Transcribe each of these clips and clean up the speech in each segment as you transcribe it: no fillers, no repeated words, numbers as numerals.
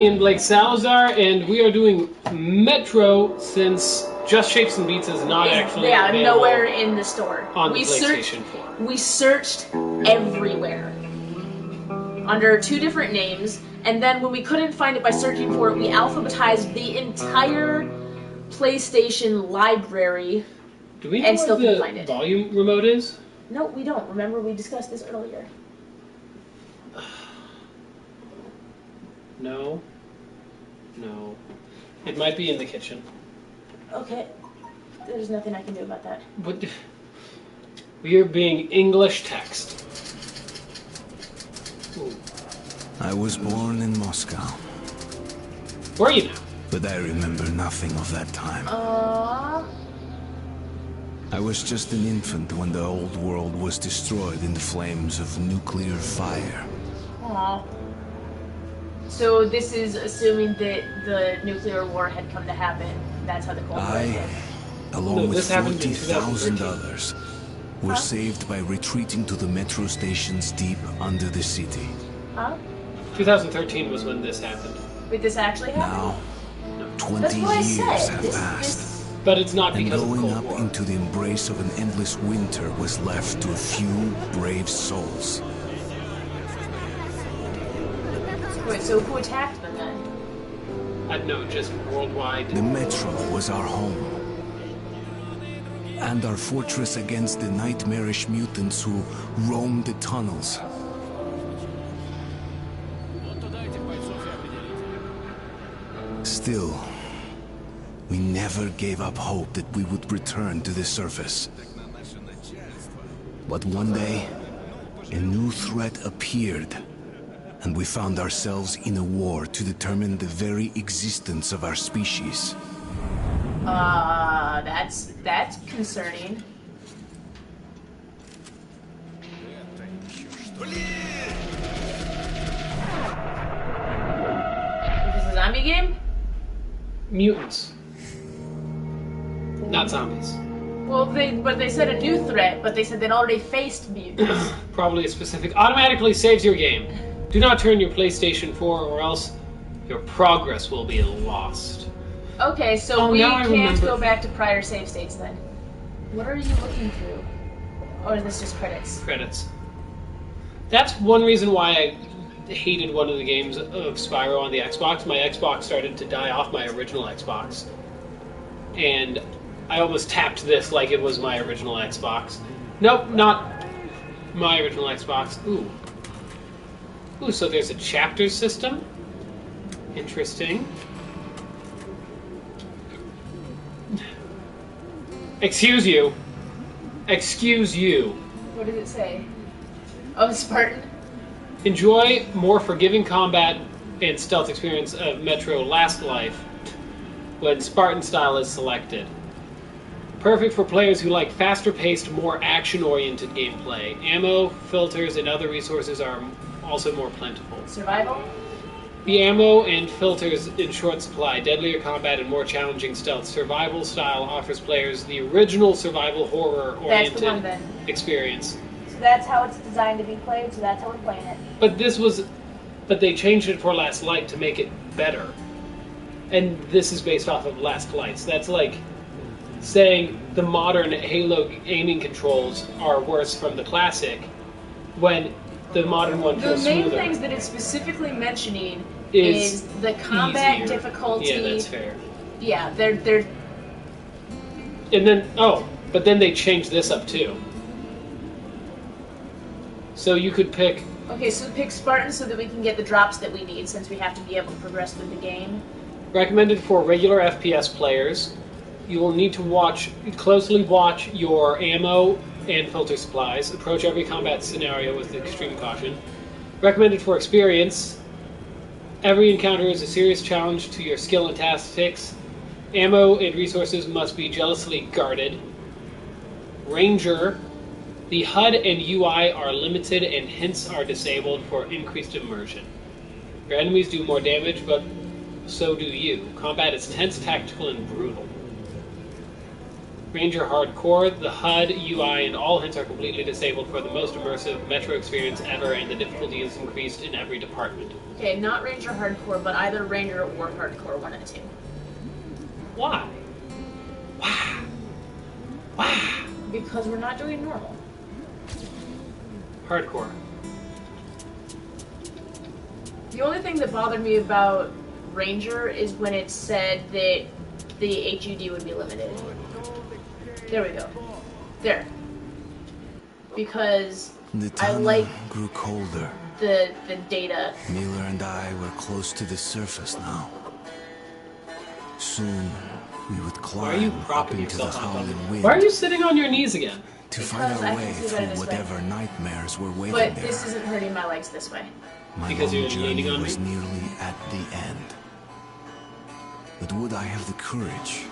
In Blake Salazar, and we are doing Metro since Just Shapes and Beats is not actually available nowhere in the store. On the PlayStation 4. We searched everywhere under 2 different names, and then when we couldn't find it by searching for it, we alphabetized the entire PlayStation library. Do we know what the volume remote is? No, we don't. Remember, we discussed this earlier. No. No. It might be in the kitchen. Okay. There's nothing I can do about that. But we are being English text. Ooh. I was born in Moscow. Where are you now? But I remember nothing of that time. I was just an infant when the old world was destroyed in the flames of nuclear fire. Aww. So this is assuming that the nuclear war had come to happen. That's how the Cold War ended. Along with 40,000 others, were saved by retreating to the metro stations deep under the city. Huh? 2013 was when this happened. Wait, this actually happened? Now, 20 years have passed. But it's not because of Cold War. War. Going up into the embrace of an endless winter was left to a few brave souls. Wait, so who attacked them then? I don't know, just worldwide. The metro was our home. And our fortress against the nightmarish mutants who roamed the tunnels. Still, we never gave up hope that we would return to the surface. But one day, a new threat appeared. And we found ourselves in a war to determine the very existence of our species. That's concerning. Is this a zombie game? Mutants. Not zombies. Well, they said a new threat, but they said they'd already faced mutants. Probably a specific. Automatically saves your game. Do not turn your PlayStation 4 or else your progress will be lost. Okay, so we can't go back to prior save states then. What are you looking through? Or is this just credits? Credits. That's one reason why I hated one of the games of Spyro on the Xbox. My Xbox started to die off my original Xbox. And I almost tapped this like it was my original Xbox. Nope, not my original Xbox. Ooh. Ooh, so there's a chapter system. Interesting. Excuse you. Excuse you. What does it say? Oh, Spartan? Enjoy more forgiving combat and stealth experience of Metro Last Life when Spartan style is selected. Perfect for players who like faster-paced, more action-oriented gameplay. Ammo, filters, and other resources are also more plentiful. Survival? The ammo and filters in short supply, deadlier combat, and more challenging stealth. Survival style offers players the original survival horror-oriented experience. So that's how it's designed to be played, so that's how we're playing it. But they changed it for Last Light to make it better. And this is based off of Last Light. So that's like saying the modern Halo aiming controls are worse from the classic, when the modern one feels smoother. The main things that it's specifically mentioning is the combat difficulty. Yeah, that's fair. Yeah, they're. And then but then they changed this up too. So you could pick. Okay, so pick Spartan so that we can get the drops that we need, since we have to be able to progress through the game. Recommended for regular FPS players. You will need to closely watch your ammo and filter supplies. Approach every combat scenario with extreme caution. Recommended for experience. Every encounter is a serious challenge to your skill and tactics. Ammo and resources must be jealously guarded. Ranger. The HUD and UI are limited and hints are disabled for increased immersion. Your enemies do more damage, but so do you. Combat is tense, tactical, and brutal. Ranger Hardcore, the HUD, UI, and all hints are completely disabled for the most immersive Metro experience ever, and the difficulty is increased in every department. Okay, not Ranger Hardcore, but either Ranger or Hardcore, one of the two. Why? Why? Why? Because we're not doing normal. Hardcore. The only thing that bothered me about Ranger is when it said that the HUD would be limited. There we go. There. Because The I tunnel like grew colder. the data. Miller and I were close to the surface now. Soon, we would Why are you climb up propping into the yourself on howling top? wind Why are you sitting on your knees again? to find Because I our can way see better through this way. whatever nightmares were waiting But there. this isn't hurting my legs this way. My Because long you're leaning journey on was me? nearly at the end. But would I have the courage,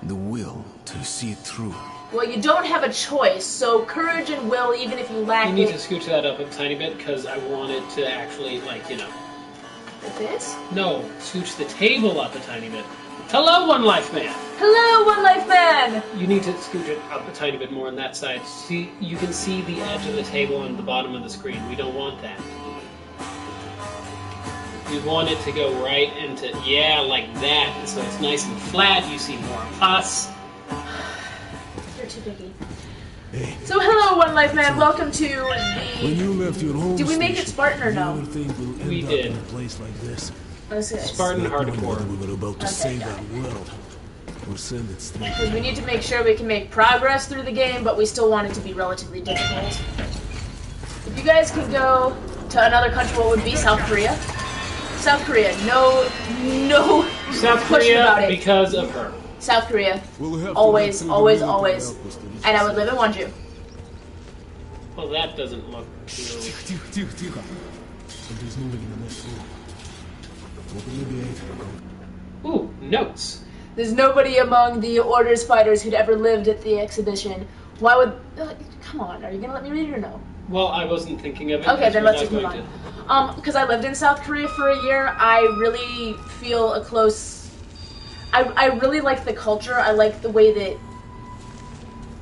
the will to see it through? Well, you don't have a choice, so courage and will, even if you lack You need to it. scooch that up a tiny bit, because I want it to actually, like, you know... Like this? No, scooch the table up a tiny bit. Hello, One Life Man! Hello, One Life Man! You need to scooch it up a tiny bit more on that side. See, you can see the edge of the table on the bottom of the screen. We don't want that. We want it to go right into, yeah, like that. So it's nice and flat. You see more of us. You're too picky. Hey, So hello, One Life Man. Welcome to when the... you left your home Did we make it station, Spartan or you no? ever think we'll end We up did. in a place like this? Let's see. Spartan Not knowing Hardcore. whether we were about to Okay, save got that world or send it straight. Because we need to make sure we can make progress through the game, but we still want it to be relatively difficult. If you guys could go to another country, what would be South Korea? South Korea, no South question about Korea, it. because of her. South Korea, We'll have to always, get through the always, wind to always. help us to this And I would live in Wonju. Well, that doesn't look too... Something's moving in the next room. Open the gate. Ooh, notes. There's nobody among the Order's fighters who'd ever lived at the exhibition. Why would... come on, are you going to let me read it or no? Well, I wasn't thinking of it. Okay, then we're let's not just move going on. Because I lived in South Korea for a year, I really feel a close... I really like the culture. I like the way that...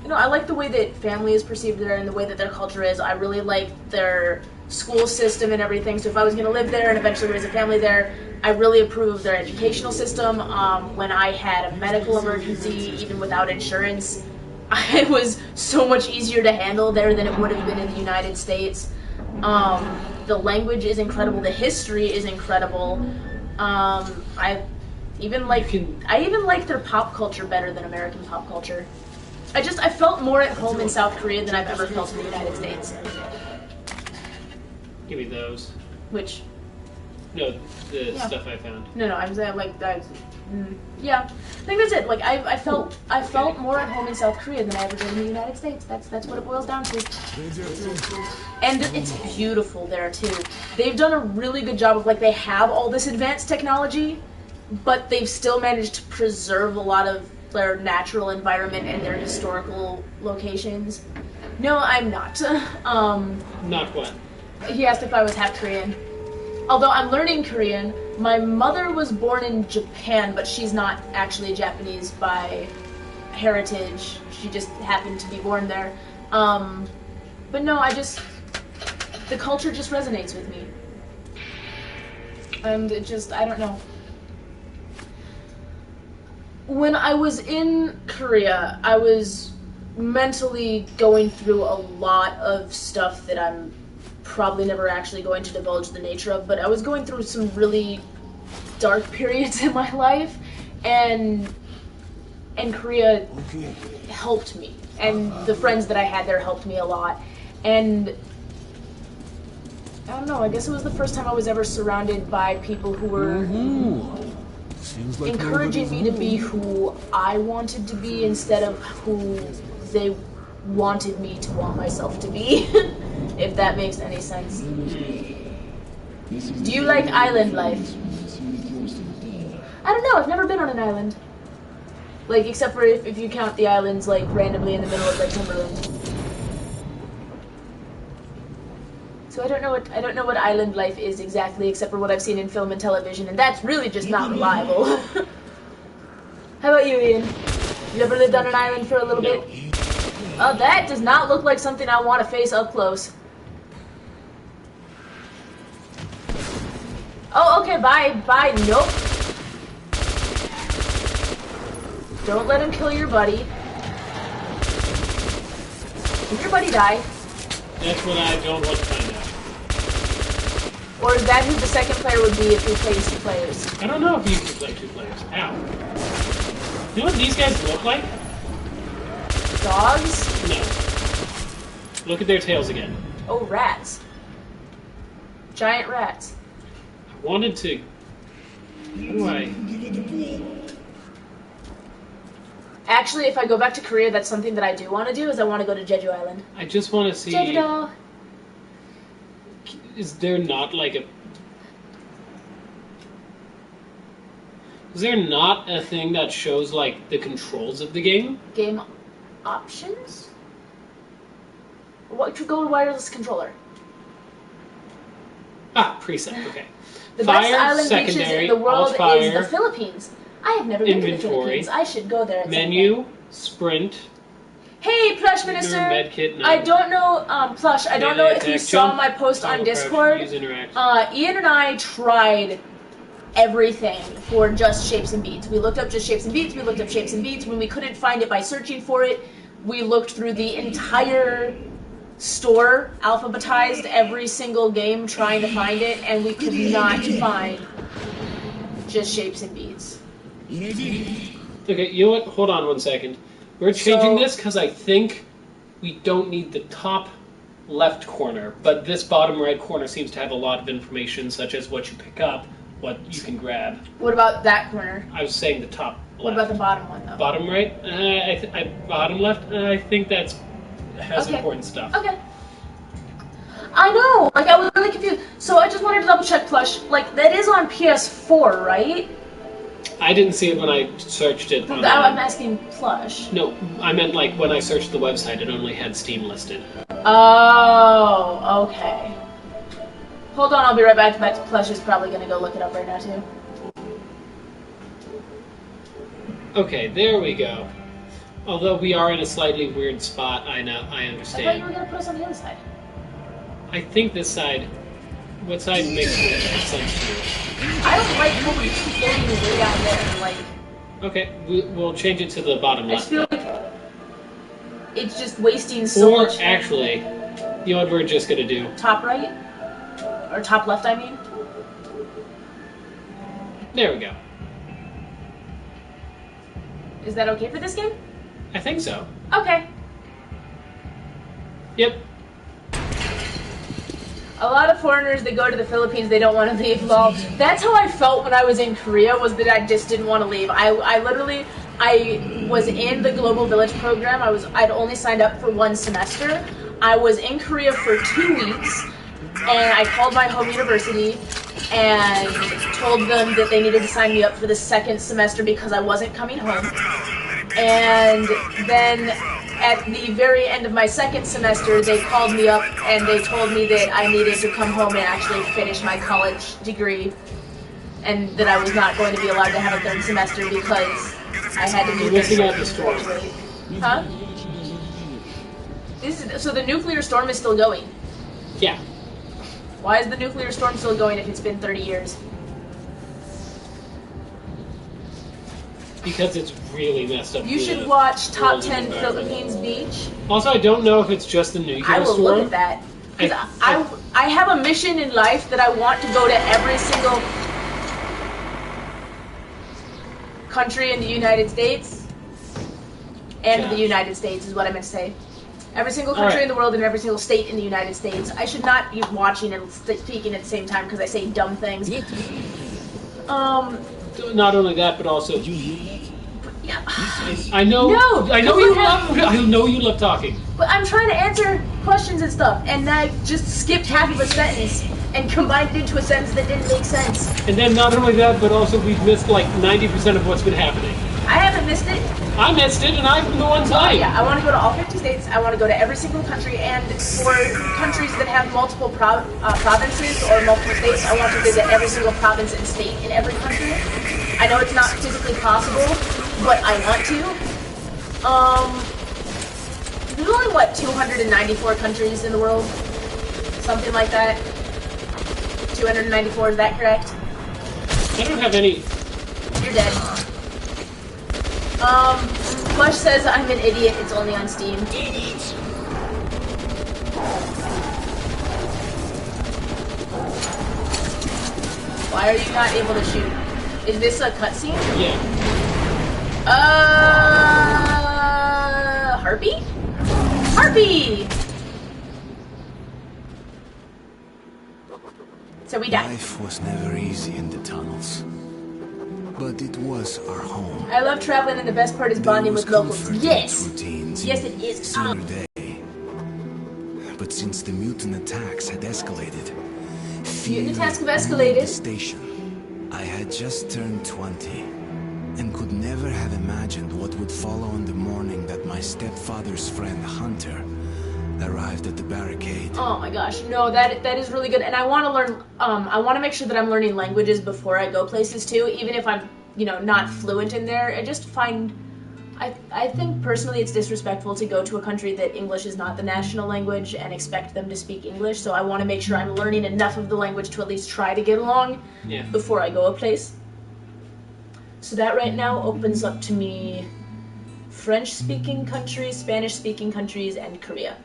You know, I like the way that family is perceived there and the way that their culture is. I really like their school system and everything. So if I was going to live there and eventually raise a family there, I really approve of their educational system. When I had a medical emergency, even without insurance, it was so much easier to handle there than it would have been in the United States. The language is incredible. The history is incredible. I even like their pop culture better than American pop culture. I felt more at home in South Korea than I've ever felt in the United States. Give me those. Which, No, the Yeah. stuff I found. no, I'm saying yeah. I think that's it. Like I felt more at home in South Korea than I ever did in the United States. That's what it boils down to. And it's beautiful there too. They've done a really good job of, like, they have all this advanced technology, but they've still managed to preserve a lot of their natural environment and their historical locations. No, I'm not. Not what? He asked if I was half Korean. Although I'm learning Korean, my mother was born in Japan, but she's not actually Japanese by heritage. She just happened to be born there. But no, the culture just resonates with me. And I don't know. When I was in Korea, I was mentally going through a lot of stuff that I'm probably never actually going to divulge the nature of, but I was going through some really dark periods in my life, and Korea helped me, and the friends that I had there helped me a lot, and I don't know, I guess it was the first time I was ever surrounded by people who were Seems like encouraging me to be who I wanted to be instead of who they wanted me to want myself to be, if that makes any sense. Do you like island life? I don't know, I've never been on an island. Like, except for if you count the islands, like, randomly in the middle of, like, Timberland. So I don't know what island life is exactly, except for what I've seen in film and television, and that's really just not reliable. How about you, Ian? You ever lived on an island for a little bit? That does not look like something I want to face up close. Oh, okay, bye, nope. Don't let him kill your buddy. Did your buddy die? That's what I don't want to find out. Or is that who the second player would be if we played 2 players? I don't know if you can play 2 players. Ow. You know what these guys look like? Dogs? No. Look at their tails again. Oh, rats. Giant rats. I wanted to... How do I... Actually, if I go back to Korea, that's something that I do want to do, is I want to go to Jeju Island. I just want to see... Jeju-do. Is there not like a... Is there not a thing that shows like the controls of the game? Game options? What? Go to wireless controller. Ah, preset, okay. The Fire, best island beaches secondary, in the world alt fire, is the Philippines. I have never been to the inventory, Philippines. I should go there at some menu, point. sprint, Hey, Plush Minister! medkit, I don't know, Plush, I don't know if you saw my post on Discord. Ian and I tried everything for just shapes and beats. We looked up just shapes and beats, we looked up shapes and beats. When we couldn't find it by searching for it, we looked through the entire store, alphabetized every single game trying to find it, and we could not find just shapes and beats. Okay, you know what? Hold on 1 second. We're changing this because I think we don't need the top left corner, but this bottom right corner seems to have a lot of information, such as what you pick up, what you can grab. What about that corner? I was saying the top left. What about the bottom one, though? Bottom right? Bottom left? I think that's has important stuff. Okay. I know! Like, I was really confused. So I just wanted to double check, Plush. Like, that is on PS4, right? I didn't see it when I searched it. I'm asking Plush. No, I meant like when I searched the website, it only had Steam listed. Oh, okay. Hold on, I'll be right back. Plush is probably gonna go look it up right now, too. Okay, there we go. Although we are in a slightly weird spot, I know, I understand. I thought you were gonna put us on the other side. I think this side... What side makes more sense to you? I don't like how we keep floating way down there, like... Okay, we'll change it to the bottom I left. just feel like it's just wasting so much... Or, actually, you know what we're just gonna do? Top right? Or top left, I mean? There we go. Is that okay for this game? I think so. Okay. Yep. A lot of foreigners that go to the Philippines, they don't want to leave. Well, that's how I felt when I was in Korea, was that I just didn't want to leave. I was in the Global Village program. I'd only signed up for 1 semester. I was in Korea for 2 weeks, and I called my home university and told them that they needed to sign me up for the 2nd semester because I wasn't coming home. And then at the very end of my 2nd semester, they called me up and they told me that I needed to come home and actually finish my college degree, and that I was not going to be allowed to have a 3rd semester because I had to do missing out the storm. Huh? So the nuclear storm is still going? Yeah. Why is the nuclear storm still going if it's been 30 years? Because it's really messed up. You should watch Top 10 Philippines Beach. Also, I don't know if it's just the nuclear storm. I will look at that. Because I have a mission in life that I want to go to every single country in the United States. And the United States is what I meant to say. Every single country in the world and every single state in the United States. I should not be watching and speaking at the same time because I say dumb things. Not only that, but also... Yeah. I know you love talking. But I'm trying to answer questions and stuff, and I just skipped half of a sentence and combined it into a sentence that didn't make sense. And then not only that, but also we've missed like 90% of what's been happening. I haven't missed it. I missed it, and I'm the one playing. Yeah, I want to go to all 50 states. I want to go to every single country, and for countries that have multiple provinces or multiple states, I want to visit every single province and state in every country. I know it's not physically possible, but I want to. There's only, what, 294 countries in the world? Something like that. 294, is that correct? I don't have any... You're dead. Flush says I'm an idiot, it's only on Steam. Why are you not able to shoot? Is this a cutscene? Yeah. Harpy? Harpy! So we died. Life was never easy in the tunnels, but it was our home. I love traveling, and the best part is bonding with locals. Yes! Routines Yes, it is. sooner day. But since the mutant attacks had escalated, Mutant attacks have owned escalated. the station. I had just turned 20 and could never have imagined what would follow on the morning that my stepfather's friend Hunter arrived at the barricade. Oh my gosh, no, that is really good, and I want to learn. I want to make sure that I'm learning languages before I go places too, even if I'm, not fluent in there. I just find, I think personally it's disrespectful to go to a country that English is not the national language and expect them to speak English. So I want to make sure I'm learning enough of the language to at least try to get along before I go a place. So that right now opens up to me French-speaking countries, Spanish-speaking countries, and Korea.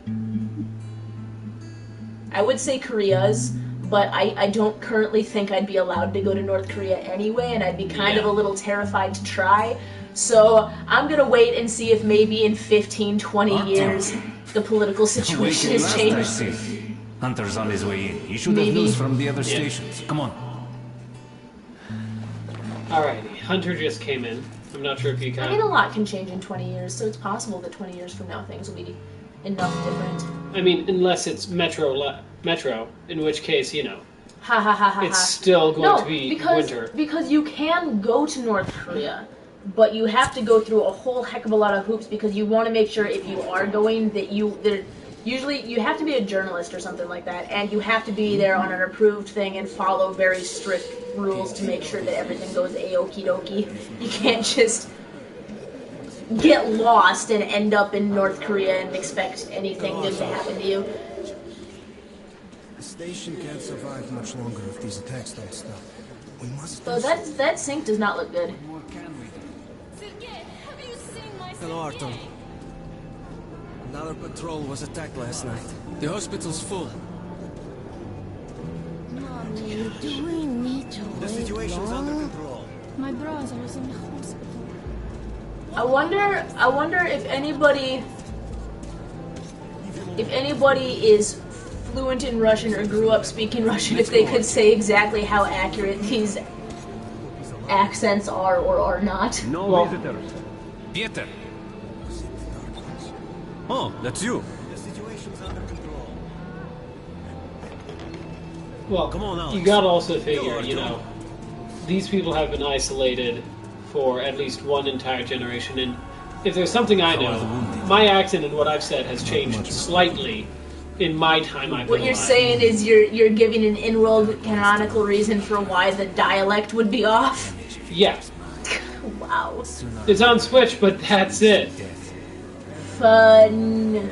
I would say Korea's, but I don't currently think I'd be allowed to go to North Korea anyway, and I'd be kind of a little terrified to try. So I'm gonna wait and see if maybe in 15, 20 years the political situation has changed. Hunter's on his way in. He should have news from the other stations. Come on. Alrighty, Hunter just came in. I'm not sure if you can. I mean, a lot can change in 20 years, so it's possible that 20 years from now things will be enough different. I mean, unless it's Metro, in which case, Ha ha ha ha. it's still going to be winter. Because you can go to North Korea, but you have to go through a whole heck of a lot of hoops because you want to make sure if you are going that usually you have to be a journalist or something like that, and you have to be there on an approved thing and follow very strict rules to make sure that everything goes a-okie dokie. You can't just get lost and end up in North Korea and expect anything good to happen to you. The station can't survive much longer if these attacks don't stop. We must. So that sink does not look good. Hello, Arton. Another patrol was attacked last night. The hospital's full. Mommy, do we need to The situation's under control. My brother is in the hospital. I wonder if anybody is fluent in Russian or grew up speaking Russian, if they could say exactly how accurate these accents are or are not. No visitors. Pieter. Oh, that's you. The situation's under control. Well, Come on, Alex. you gotta also figure, these people have been isolated for at least one entire generation, and if there's something I know, my accent and what I've said has changed slightly in my time I've been What you're alive. saying is you're giving an in-world canonical reason for why the dialect would be off? Yeah. Wow. It's on Switch, but that's it. Fun.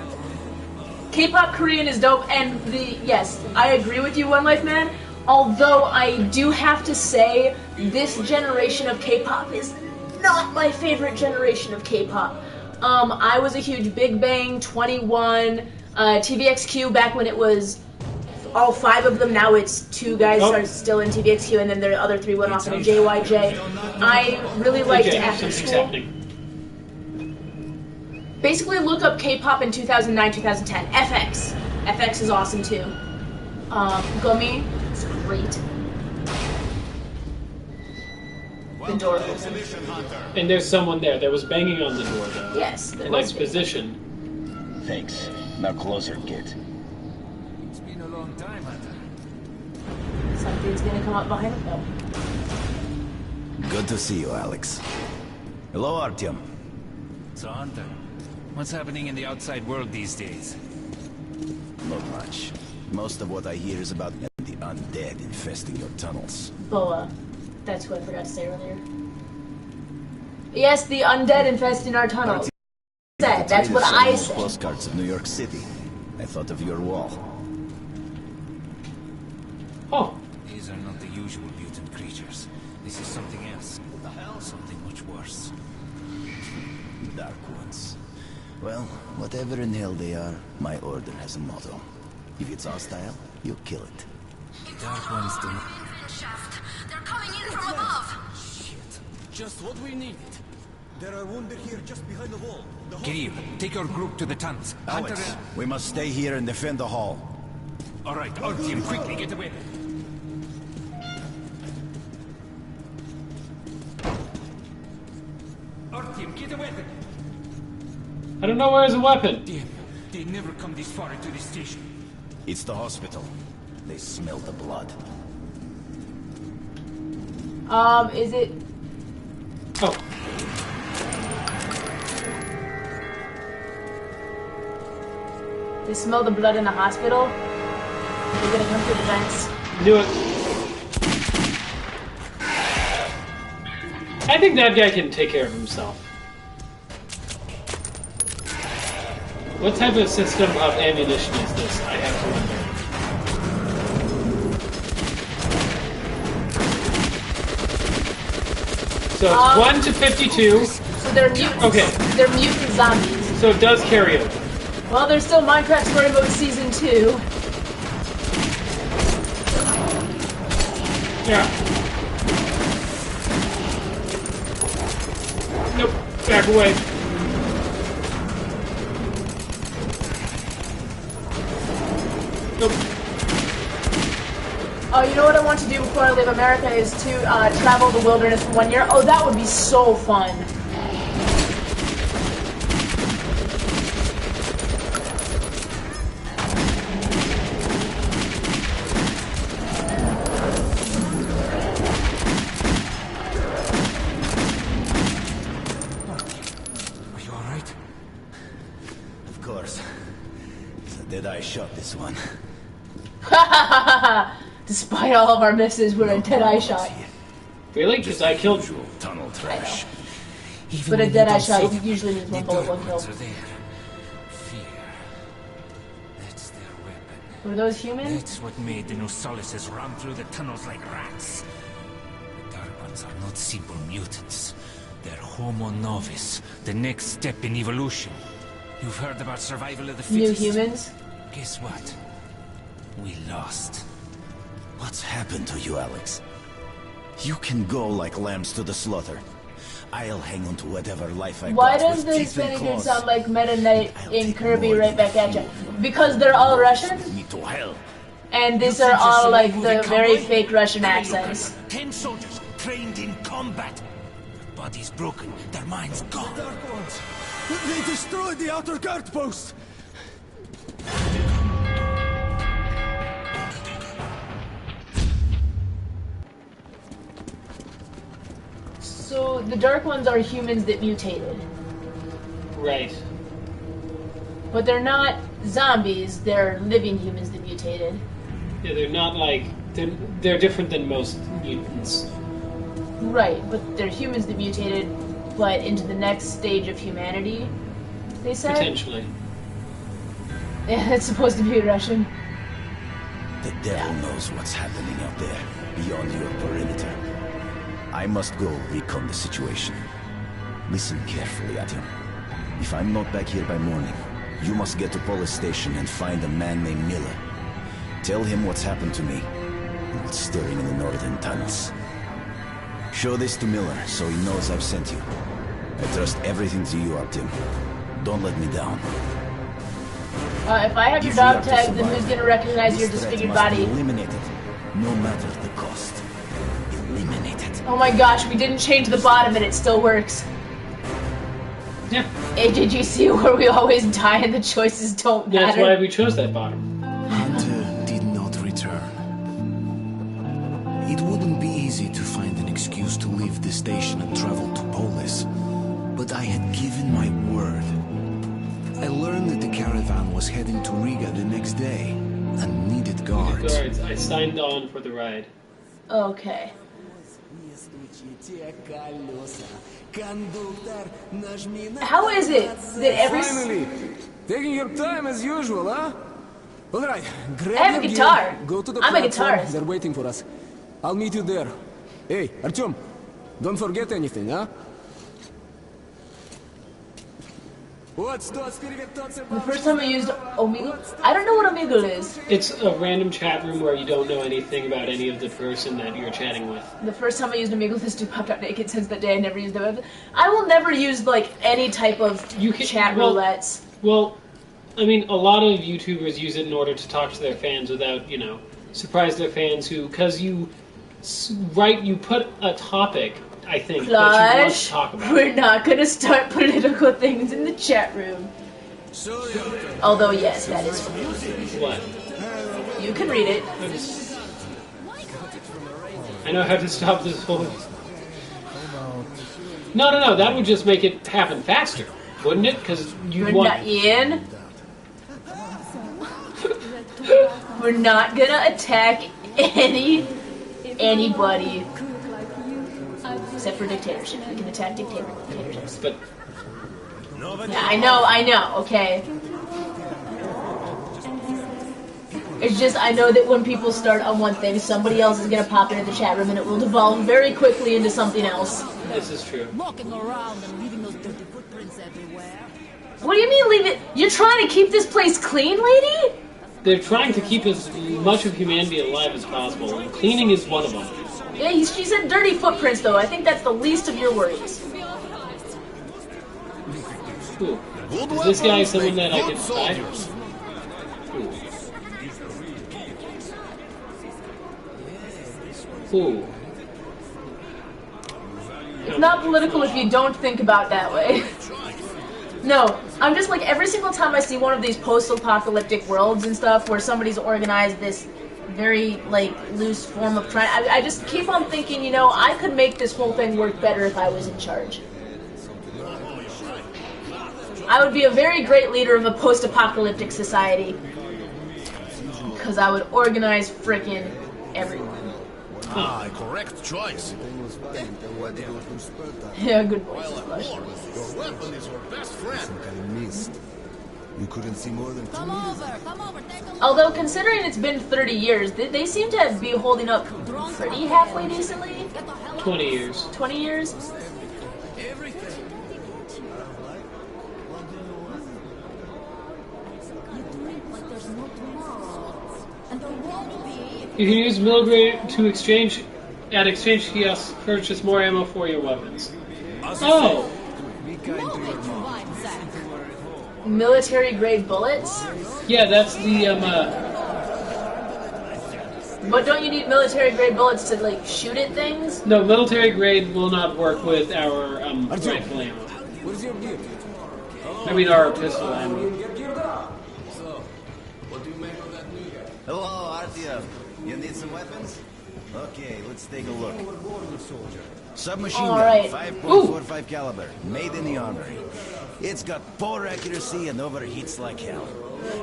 K-pop Korean is dope, and yes, I agree with you, One Life Man. Although I do have to say, this generation of K-pop is not my favorite generation of K-pop. I was a huge Big Bang, 21, TVXQ back when it was all 5 of them. Now it's 2 guys are still in TVXQ, and then the other 3 went off into JYJ. I really liked After School. Basically, look up K-pop in 2009, 2010. FX. FX is awesome too. Gummy is great. The door opens. And there's someone there. There was banging on the door, though. Yes, there An was. exposition. Thanks. Now closer, kid. It's been a long time, Hunter. Something's gonna come up behind him. No. Good to see you, Alex. Hello, Artyom. So, Hunter, what's happening in the outside world these days? Not much. Most of what I hear is about the undead infesting your tunnels. Boa. That's who I forgot to say earlier. Yes, the undead infesting our tunnels. said. That's what I said. Postcards of New York City. I thought of your wall. Oh. These are not the usual mutant creatures. This is something else. What the hell? Something much worse. Dark ones. Well, whatever in hell they are, my order has a motto. If it's hostile, you kill it. Dark ones do. They're coming in from above. Shit. Just what we needed. There are wounded here just behind the wall. Kirill, take your group to the tunnels. Hunter. Alex, we must stay here and defend the hall. All right, our team, quickly get away. Our team, get away. I don't know where is a weapon. Damn, they never come this far into the station. It's the hospital. They smell the blood. Is it... Oh. They smell the blood in the hospital? They're gonna come through the vents. Knew it. I think that guy can take care of himself. What type of system of ammunition is this? I have to wonder. So it's 1 to 52. So they're mutants. Okay. They're mutant zombies. So it does carry over. Well, there's still Minecraft Story Mode Season 2. Yeah. Nope. Back away. Nope. Oh, you know what I want to do before I leave America is to travel the wilderness for 1 year. Oh, that would be so fun. Are you all right? Of course. So did I shot this one? Despite all of our misses, we're a dead-eye shot. Really? Because I killed you. Usual tunnel trash. Even But a when you dead-eye don't shot see them, usually means one the bullet, dark one kill. ones are there. Fear. That's their weapon. Were those humans? That's what made the Nosalises run through the tunnels like rats. The Dark Ones are not simple mutants. They're Homo Novus, the next step in evolution. You've heard about survival of the New fittest? humans? Guess what? We lost. What's happened to you, Alex? You can go like lambs to the slaughter. I'll hang on to whatever life I Why got does with the teeth and Spaniard claws. sound like Meta Knight I'll in take Kirby more right than back a at you? few. Because they're all Russian? Me to hell. And these You are think all you're like some the movie very cowboy? fake Russian Hey, look, accents. 10 soldiers trained in combat. Their bodies broken, their minds gone. Dark ones! They destroyed the outer guard post! So the Dark Ones are humans that mutated. Right. But they're not zombies, they're living humans that mutated. Yeah, they're not like... They're different than most mutants. Right, but they're humans that mutated, but into the next stage of humanity, they said? Potentially. Yeah, it's supposed to be Russian. The devil knows what's happening out there, beyond your perimeter. I must go recon the situation. Listen carefully at him. If I'm not back here by morning, you must get to police station and find a man named Miller. Tell him what's happened to me, and what's stirring in the northern tunnels. Show this to Miller, so he knows I've sent you. I trust everything to you, Optim. Don't let me down. If I have your If we are dog to tag, then survive, who's gonna recognize your this threat disfigured must be body? eliminated, no matter the cost. Eliminated. Oh my gosh, we didn't change the bottom and it still works. Yeah. Hey, did you see where we always die and the choices don't matter? That's why we chose that bottom. Hunter did not return. It wouldn't be easy to find an excuse to leave the station and travel to Polis, but I had given my word. I learned that the caravan was heading to Riga the next day and needed guards. Guards, I signed on for the ride. Okay. How is it that every... Finally! Taking your time as usual, huh? Alright, grab I have a your guitar. gear, go to the I'm a platform, guitarist. they're waiting for us. I'll meet you there. Hey, Artyom, don't forget anything, huh? The first time I used Omegle, I don't know what Omegle is. It's a random chat room where you don't know anything about any of the person that you're chatting with. The first time I used Omegle, this dude popped out naked. Since that day, I never used it. I will never use like any type of chat roulettes. Well, I mean, a lot of YouTubers use it in order to talk to their fans without, you know, surprise their fans who, because you put a topic, I think, that you want to talk about. We're not gonna start political things in the chat room. Although, yes, that is true. What? You can read it. I know how to stop this whole... No, that would just make it happen faster, wouldn't it? Because you want... Not Ian. We're not gonna attack anybody. Except for dictatorship. We can attack dictatorships. But... Yeah, I know, okay. It's just, I know that when people start on one thing, somebody else is gonna pop into the chat room and it will devolve very quickly into something else. This is true. Walking around and leaving those dirty footprints everywhere. What do you mean leave it? You're trying to keep this place clean, lady? They're trying to keep as much of humanity alive as possible, and cleaning is one of them. Yeah, she said dirty footprints, though. I think that's the least of your worries. Ooh. Is this guy someone that I can fight? Ooh. It's not political if you don't think about it that way. No, I'm just like, every single time I see one of these post-apocalyptic worlds and stuff where somebody's organized this very, like, loose form of trying, I just keep on thinking, you know, I could make this whole thing work better if I was in charge. I would be a very great leader of a post-apocalyptic society. Because I would organize frickin' everyone. Ah, correct choice. Yeah, good voice. Your weapon is your best friend. You couldn't see more than 2 meters. Come over, take a look. Although, considering it's been 30 years, they seem to be holding up pretty halfway decently. 20 years. 20 years? You can use Milgrade to exchange at exchange kiosks, purchase more ammo for your weapons. Oh! Military grade bullets? Yeah, that's the, But don't you need military grade bullets to, like, shoot at things? No, military grade will not work with our, rifle ammo. Where's your gear? I mean, our pistol ammo. Hello, Artyom. You need some weapons? Okay, let's take a look. Submachine gun, 5.45 caliber, made in the armory. It's got poor accuracy and overheats like hell.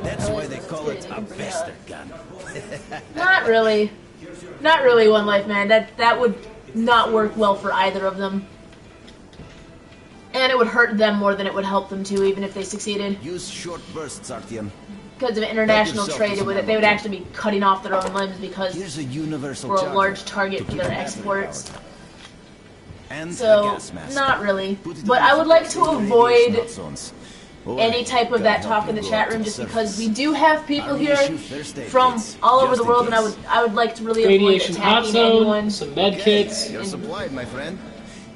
That's why they call it a bastard gun. Not really. Not really, One Life Man. That would not work well for either of them. And it would hurt them more than it would help them too, even if they succeeded. Use short bursts, Artyom. Because of international trade, they would actually be cutting off their own limbs because we're a large target for their exports. So, not really. But I would like to avoid any type of that talk in the chat room just because we do have people here from all over the world and I would like to really avoid attacking anyone. Some med kits. You're supplied, my friend.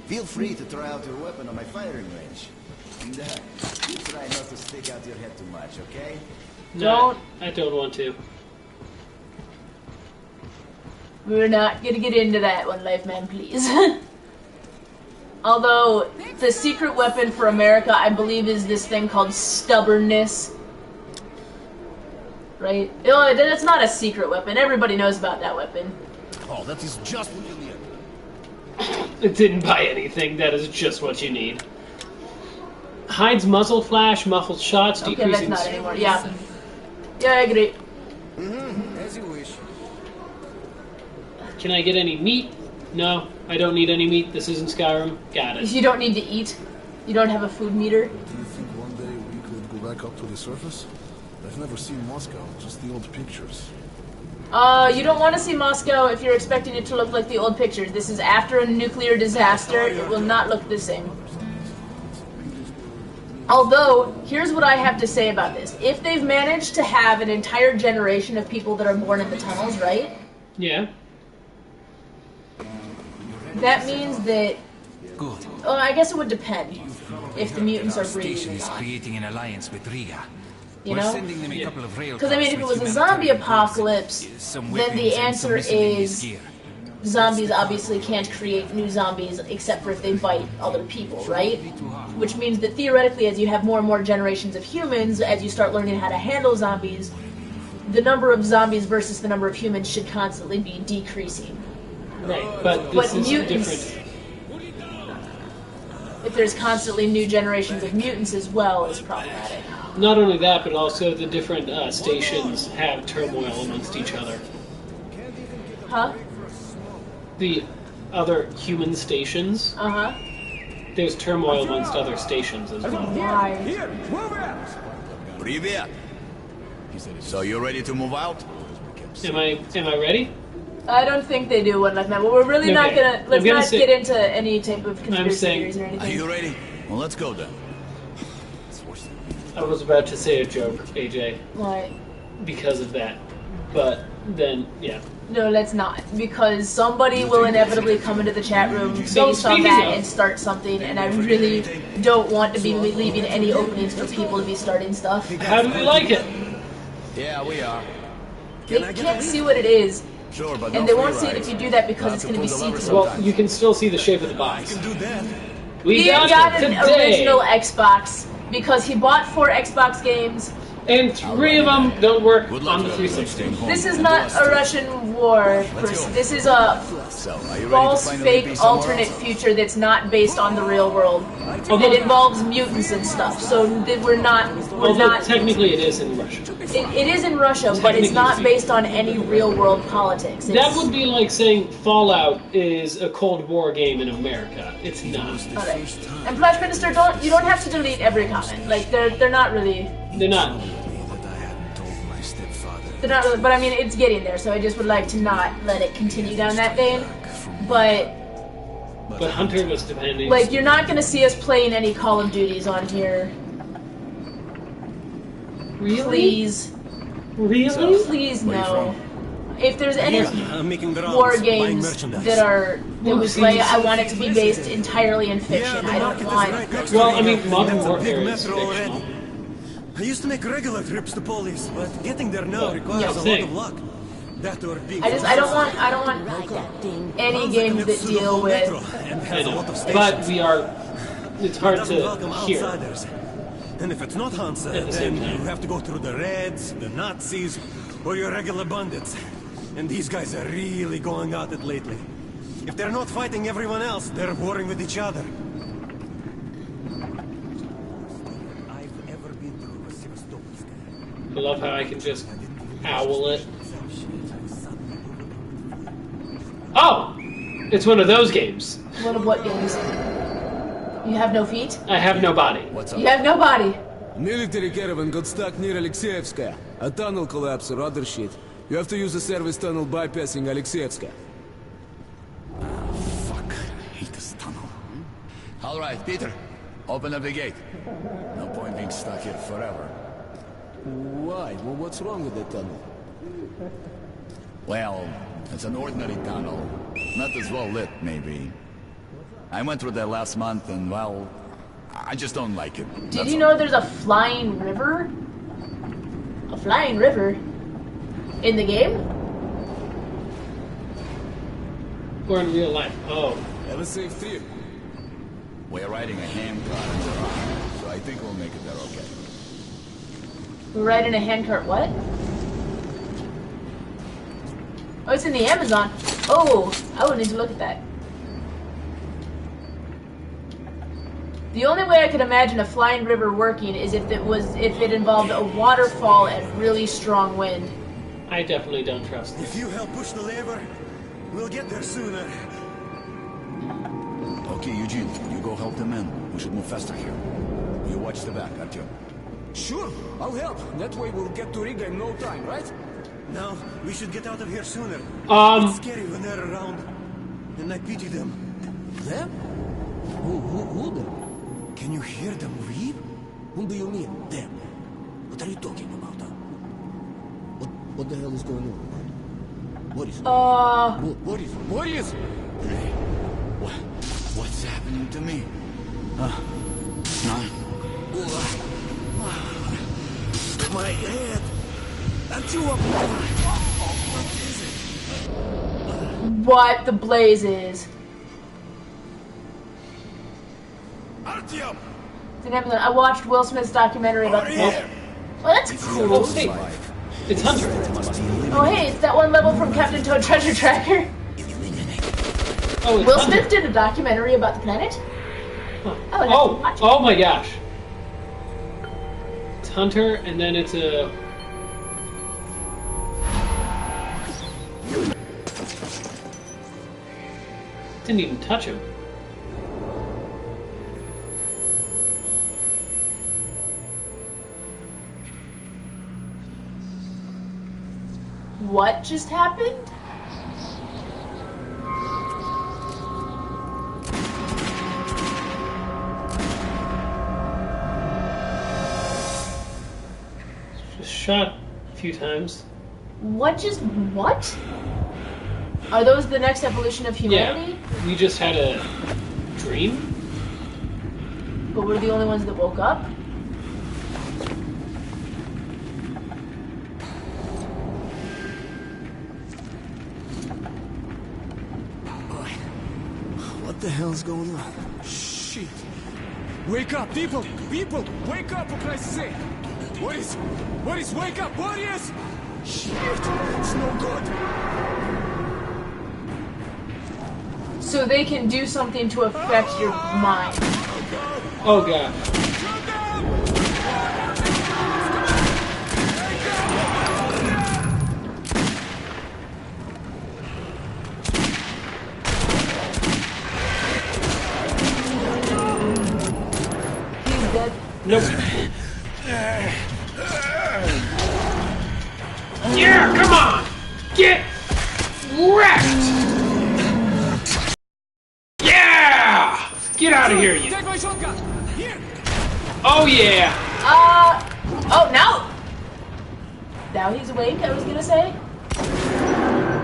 Feel free to try out your weapon on my firing range. And, try not to stick out your head too much, okay? No, I don't want to. We're not gonna get into that, One Life Man, please. Although, the secret weapon for America, I believe, is this thing called stubbornness. Right? Oh, that's not a secret weapon. Everybody knows about that weapon. Oh, that is just what you need. It didn't buy anything. That is just what you need. Hides muzzle flash, muffled shots, okay, decreasing... that's not anymore. Yeah. Yeah, I agree. As you wish. Can I get any meat? No, I don't need any meat. This isn't Skyrim. Got it. You don't need to eat. You don't have a food meter. Do you think one day we could go back up to the surface? I've never seen Moscow, just the old pictures. You don't want to see Moscow if you're expecting it to look like the old pictures. This is after a nuclear disaster. It will not look the same. Although, here's what I have to say about this. If they've managed to have an entire generation of people that are born in the tunnels, right? Yeah. That means that... Good. Well, I guess it would depend if the mutants are breeding Station or is not. creating an alliance with Riga. You We're know? sending them a couple of rail Because, I mean, if it was a zombie apocalypse, then the answer is zombies obviously can't create new zombies except for if they bite other people, right? Which means that theoretically, as you have more and more generations of humans, as you start learning how to handle zombies, the number of zombies versus the number of humans should constantly be decreasing. Right, but this is mutants, different. if there's constantly new generations of mutants as well, is problematic. Not only that, but also the different stations have turmoil amongst each other. Huh? The other human stations, Uh-huh. there's turmoil amongst other stations as well. Why? Привет! So you ready to move out? Am I ready? I don't think they do one like that. Well, we're really not Okay. gonna. Let's I'm gonna not say- get into any type of conspiracy saying- theories or Are anything. you ready? Well, let's go then. I was about to say a joke, AJ, Why? because of that. But then, yeah. No, let's not, because somebody will inevitably come into the chat room based on speaking that of- and start something, and I really don't want to be leaving any openings for people to be starting stuff. How do we like it? Yeah, we are. They can't see what it is, Sure, but and no they free won't see it rides. if you do that because it's Have going to to be pull the see-through. lever Well, you can still see the shape of the box. Do that. We He got it an today, original Xbox because he bought 4 Xbox games. and 3 of them don't work Good luck on the to 360. staying home This is and not us a too. Russian war. This is a So, are you ready false, to finally be fake, somewhere alternate else? future that's not based on the real world. Although- It involves mutants and stuff. So that we're not. Although technically it is in Russia. It is in Russia, but it's not based on any real world politics. That would be like saying Fallout is a Cold War game in America. It's not. Alright. And Flash Minister, you don't have to delete every comment. Like they're not really. They're not. They're not really. But I mean, it's getting there. So I just would like to not let it continue down that vein. But But Hunter was depending. like, you're not gonna see us playing any Call of Duties on here. Really? Please. Really? Please no. If there's any I'm making the war rounds, buying games merchandise. that we play, I want it to be based entirely in fiction. I don't want. Well, I mean, Modern That's a Warfare big is metro fictional. already. I used to make regular trips to police, but getting there now Well, requires yeah, a lot same. of luck. That or being I don't want any games that deal with. I know. But we are. It's hard Doesn't welcome to hear. outsiders. And if it's not Hansa, At the same then time. you have to go through the Reds, the Nazis, or your regular bandits. And these guys are really going at it lately. If they're not fighting everyone else, they're warring with each other. I've ever been through a Sevastopolsk. I love how I can just owl it. Oh! It's one of those games. One of what games? You have no feet? I have no body. What's up? You have no body. Military caravan got stuck near Alexeyevska. A tunnel collapsed or other shit. You have to use the service tunnel bypassing Alexeyevska. Fuck. I hate this tunnel. All right, Peter. Open up the gate. No point being stuck here forever. Why? Well, what's wrong with that tunnel? Well, it's an ordinary tunnel. Not as well lit, maybe. I went through that last month and, well, I just don't like it. Did That's you all. know there's a flying river? A flying river? In the game? Or in real life. Oh. Have a safe trip. We're riding a handcart, so I think we'll make it there okay. We're riding a handcart, what? Oh, it's in the Amazon. Oh, I would need to look at that. The only way I could imagine a flying river working is if it involved a waterfall and really strong wind. I definitely don't trust If this. you help push the lever, we'll get there sooner. Okay, Eugene, you go help the men. We should move faster here. You watch the back, Artyom. Sure, I'll help. That way we'll get to Riga in no time, right? No, we should get out of here sooner. Um, It's scary when they're around. And I pity them. Them? Who them? Can you hear them weep? Whom do you mean, them? What are you talking about, huh? What the hell is going on? What is it? What is it? Hey, what's happening to me? No. My head! Aren't you up? What is it? What the blazes? Artyom! I watched Will Smith's documentary about the planet. Well, that's cool. Oh, hey, it's Hunter. Oh, hey, it's that one level from Captain Toad Treasure Tracker. Oh, it's Will Hunter. Smith did a documentary about the planet. Huh. I would have to watch it. Oh my gosh. It's Hunter, and then it's a... Didn't even touch him. What just happened? Just shot a few times. What? Are those the next evolution of humanity? Yeah, we just had a dream. But we're the only ones that woke up? What the hell's going on? Shit! Wake up, people! People! Wake up, for Christ's sake! What is... Wake up, warriors! Shit! It's no good! So they can do something to affect your mind. Oh god. He's dead. Nope. Yeah, come on! Get wrecked! Yeah! Get out of here, you. Take my shotgun! Here! Oh yeah! Oh, now! Now he's awake, I was gonna say.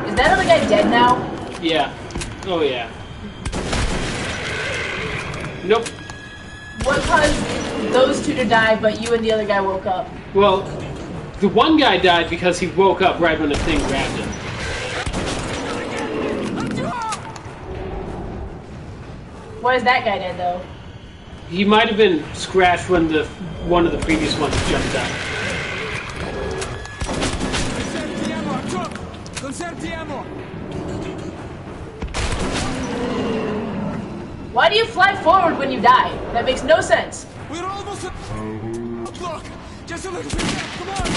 Is that other guy dead now? Yeah. Oh yeah. Nope. What caused those two to die, but you and the other guy woke up? Well, the one guy died because he woke up right when the thing grabbed him. Why is that guy dead, though? He might have been scratched when one of the previous ones jumped out. Conserve the ammo, Chuck! Conserve the ammo! Why do you fly forward when you die? That makes no sense. We're almost at... Look! Just a little bit left, come on!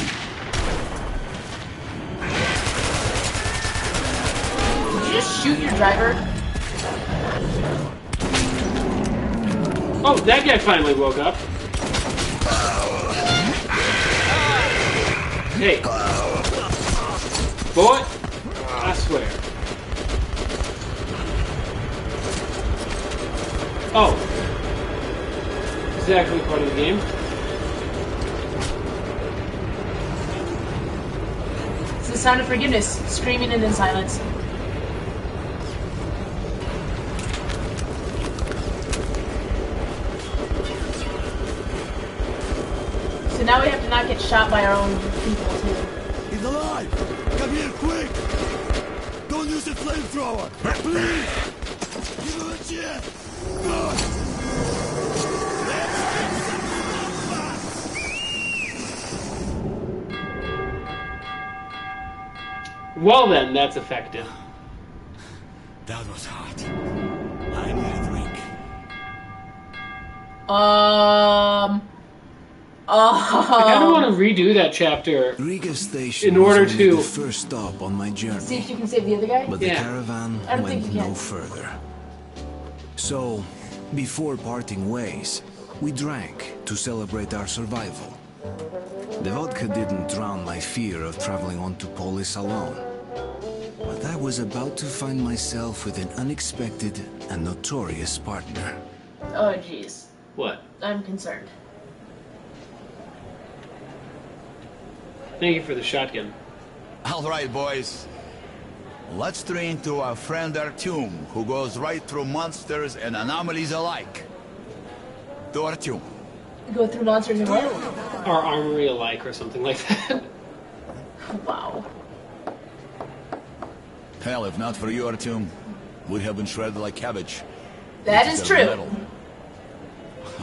Did you just shoot your driver? Oh, that guy finally woke up. Hey. Boy, I swear. Oh. Is that actually part of the game? It's the sound of forgiveness, screaming and in silence. So now we have to not get shot by our own people, too. He's alive! Come here, quick! Don't use the flamethrower! Please! Give him a chance! Well then, that's effective. That was hot. I need a drink. I kind of want to redo that chapter Riga Station in order was only to the first stop on my See journey, if you can save the other guy? but the Yeah. caravan I don't think went you no can. further. So, before parting ways, we drank to celebrate our survival. The vodka didn't drown my fear of traveling on to Polis alone. But I was about to find myself with an unexpected and notorious partner. Oh, jeez. What? I'm concerned. Thank you for the shotgun. All right, boys. Let's train to our friend Artyom, who goes right through monsters and anomalies alike. To Artyom. Go through monsters and what? Our armory alike or something like that. Wow. Hell, if not for you, Artyom, we'd have been shredded like cabbage. That is true. Metal.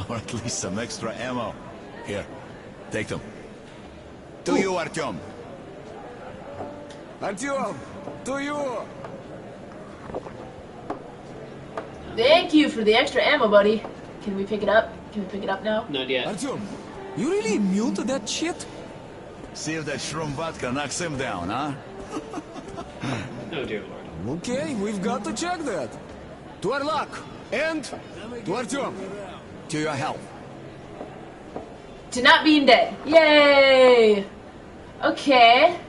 Or at least some extra ammo. Here, take them. To you, Artyom. Artyom, to you. Thank you for the extra ammo, buddy. Can we pick it up? Can we pick it up now? Not yet. Artyom, you really immune to that shit? See if that shroom vodka knocks him down, huh? Oh dear lord. Okay, we've got to check that. To our luck. And to Artyom. To your health. To not being dead. Yay! Okay.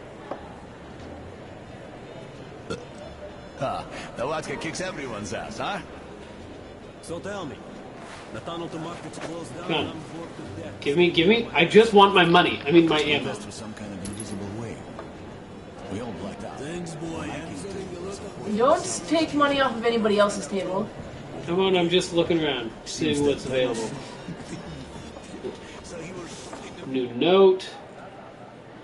The vodka kicks everyone's ass, huh? So tell me, the tunnel to market's closed down. Come on. I'm bored to death. Give me. I just want my money. I mean my ammo. Through some kind of invisible way. We all blacked out. Thanks, boy. Don't take money off of anybody else's table. Come on, I'm just looking around, seeing what's available. New note.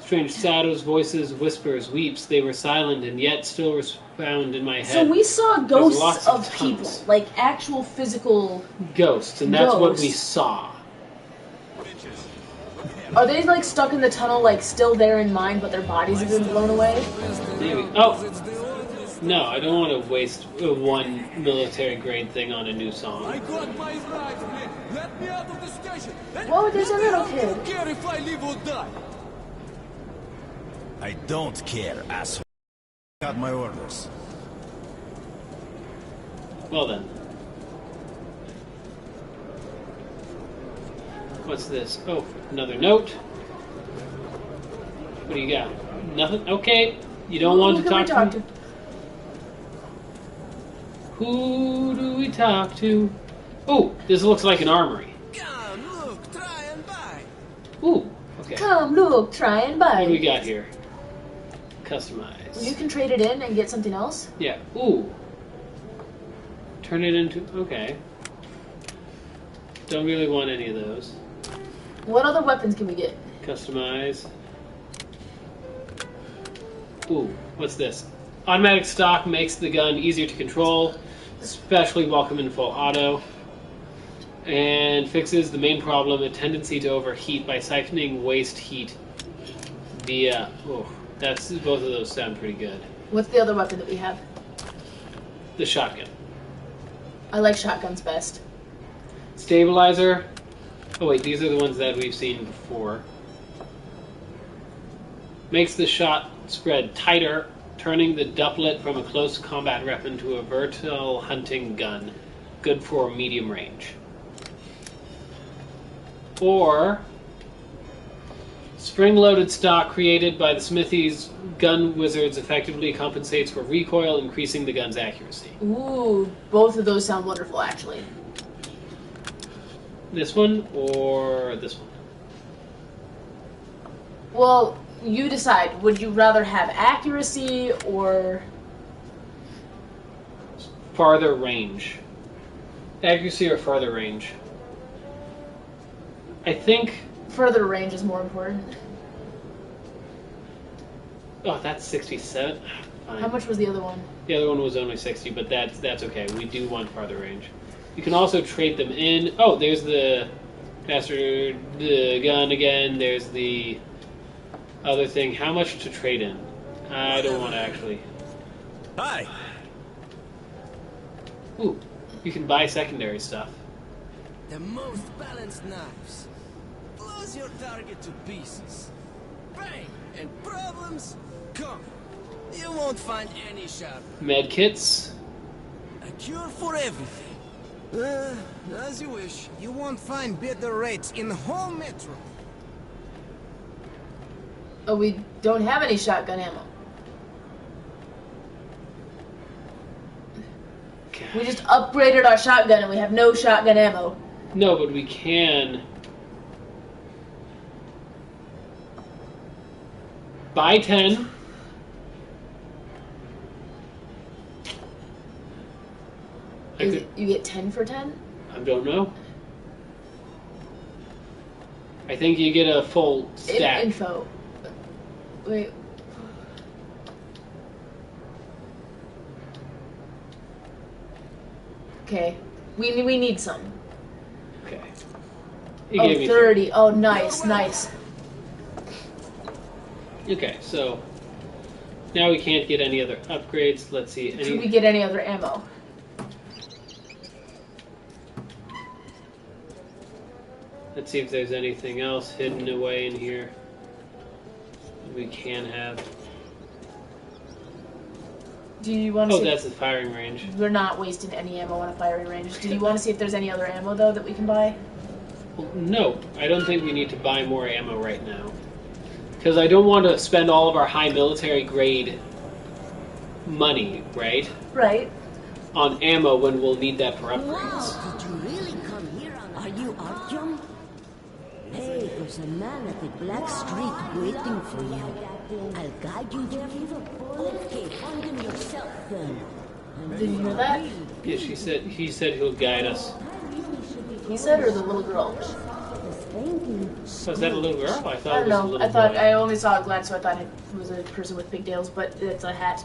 Strange shadows, voices, whispers, weeps. They were silent and yet still resound in my head. So we saw There's ghosts lots of tunnels. people, like actual physical Ghosts, and that's what we Ghosts. saw. Are they like stuck in the tunnel, like still there in mind, but their bodies have been blown away? Maybe. Oh! No, I don't want to waste one military grade thing on a new song. I got my rifle. Let me out of the station. Whoa, there's a little kid. I don't care if I live or die. I don't care, asshole. Got my orders. Well then. What's this? Oh, another note. What do you got? Nothing? Okay. You don't want Who to can we talk to? Who do we talk to? Oh, this looks like an armory. Come, look, try and buy. Ooh, okay. Come, look, try and buy. What do we got here? Customize. You can trade it in and get something else? Yeah. Ooh. Turn it into... Okay. Don't really want any of those. What other weapons can we get? Customize. Ooh, what's this? Automatic stock makes the gun easier to control, especially welcome in full auto. And fixes the main problem, a tendency to overheat by siphoning waste heat via... Oh, both of those sound pretty good. What's the other weapon that we have? The shotgun. I like shotguns best. Stabilizer. Oh wait, these are the ones that we've seen before. Makes the shot spread tighter, turning the doublet from a close combat weapon to a versatile hunting gun. Good for medium range. Or spring-loaded stock created by the Smithy's gun wizards effectively compensates for recoil, increasing the gun's accuracy. Ooh, both of those sound wonderful, actually. This one or this one? Well, you decide. Would you rather have accuracy or... Farther range. Accuracy or farther range? I think... Further range is more important. Oh, that's 67. Fine. How much was the other one? The other one was only 60, but that's okay. We do want farther range. You can also trade them in. Oh, there's the gun again. There's the other thing. How much to trade in? I don't want to actually. Hi. Ooh, you can buy secondary stuff. The most balanced knives. Blows your target to pieces. Bang! And problems? Come. You won't find any sharp. Med kits. A cure for everything. As you wish. You won't find better rates in the whole metro. Oh, we don't have any shotgun ammo. We just upgraded our shotgun and we have no shotgun ammo. No, but we can buy 10. You get 10 for 10? I don't know. I think you get a full stack. Info. Wait. Okay. We need some. Okay. Oh, 30. Oh, nice, nice. Okay, so now we can't get any other upgrades. Let's see. Can we get any other ammo? Let's see if there's anything else hidden away in here we can have. Do you want to see? Oh, that's the firing range. We're not wasting any ammo on a firing range. Do you want to see if there's any other ammo, though, that we can buy? Well, no, I don't think we need to buy more ammo right now. Because I don't want to spend all of our high military grade money, right? Right. On ammo when we'll need that for upgrades. Wow, did you really come here? Are you Artyom? Hey, there's a man at the Black Street waiting for you. I'll guide you there. Okay, find him yourself then. Did you hear that? Yeah, he said he'll guide us. He said, or the little girl? So is that a little girl? I thought I it was don't know. a little I thought boy. I only saw a glance, so I thought it was a person with pigtails, but it's a hat.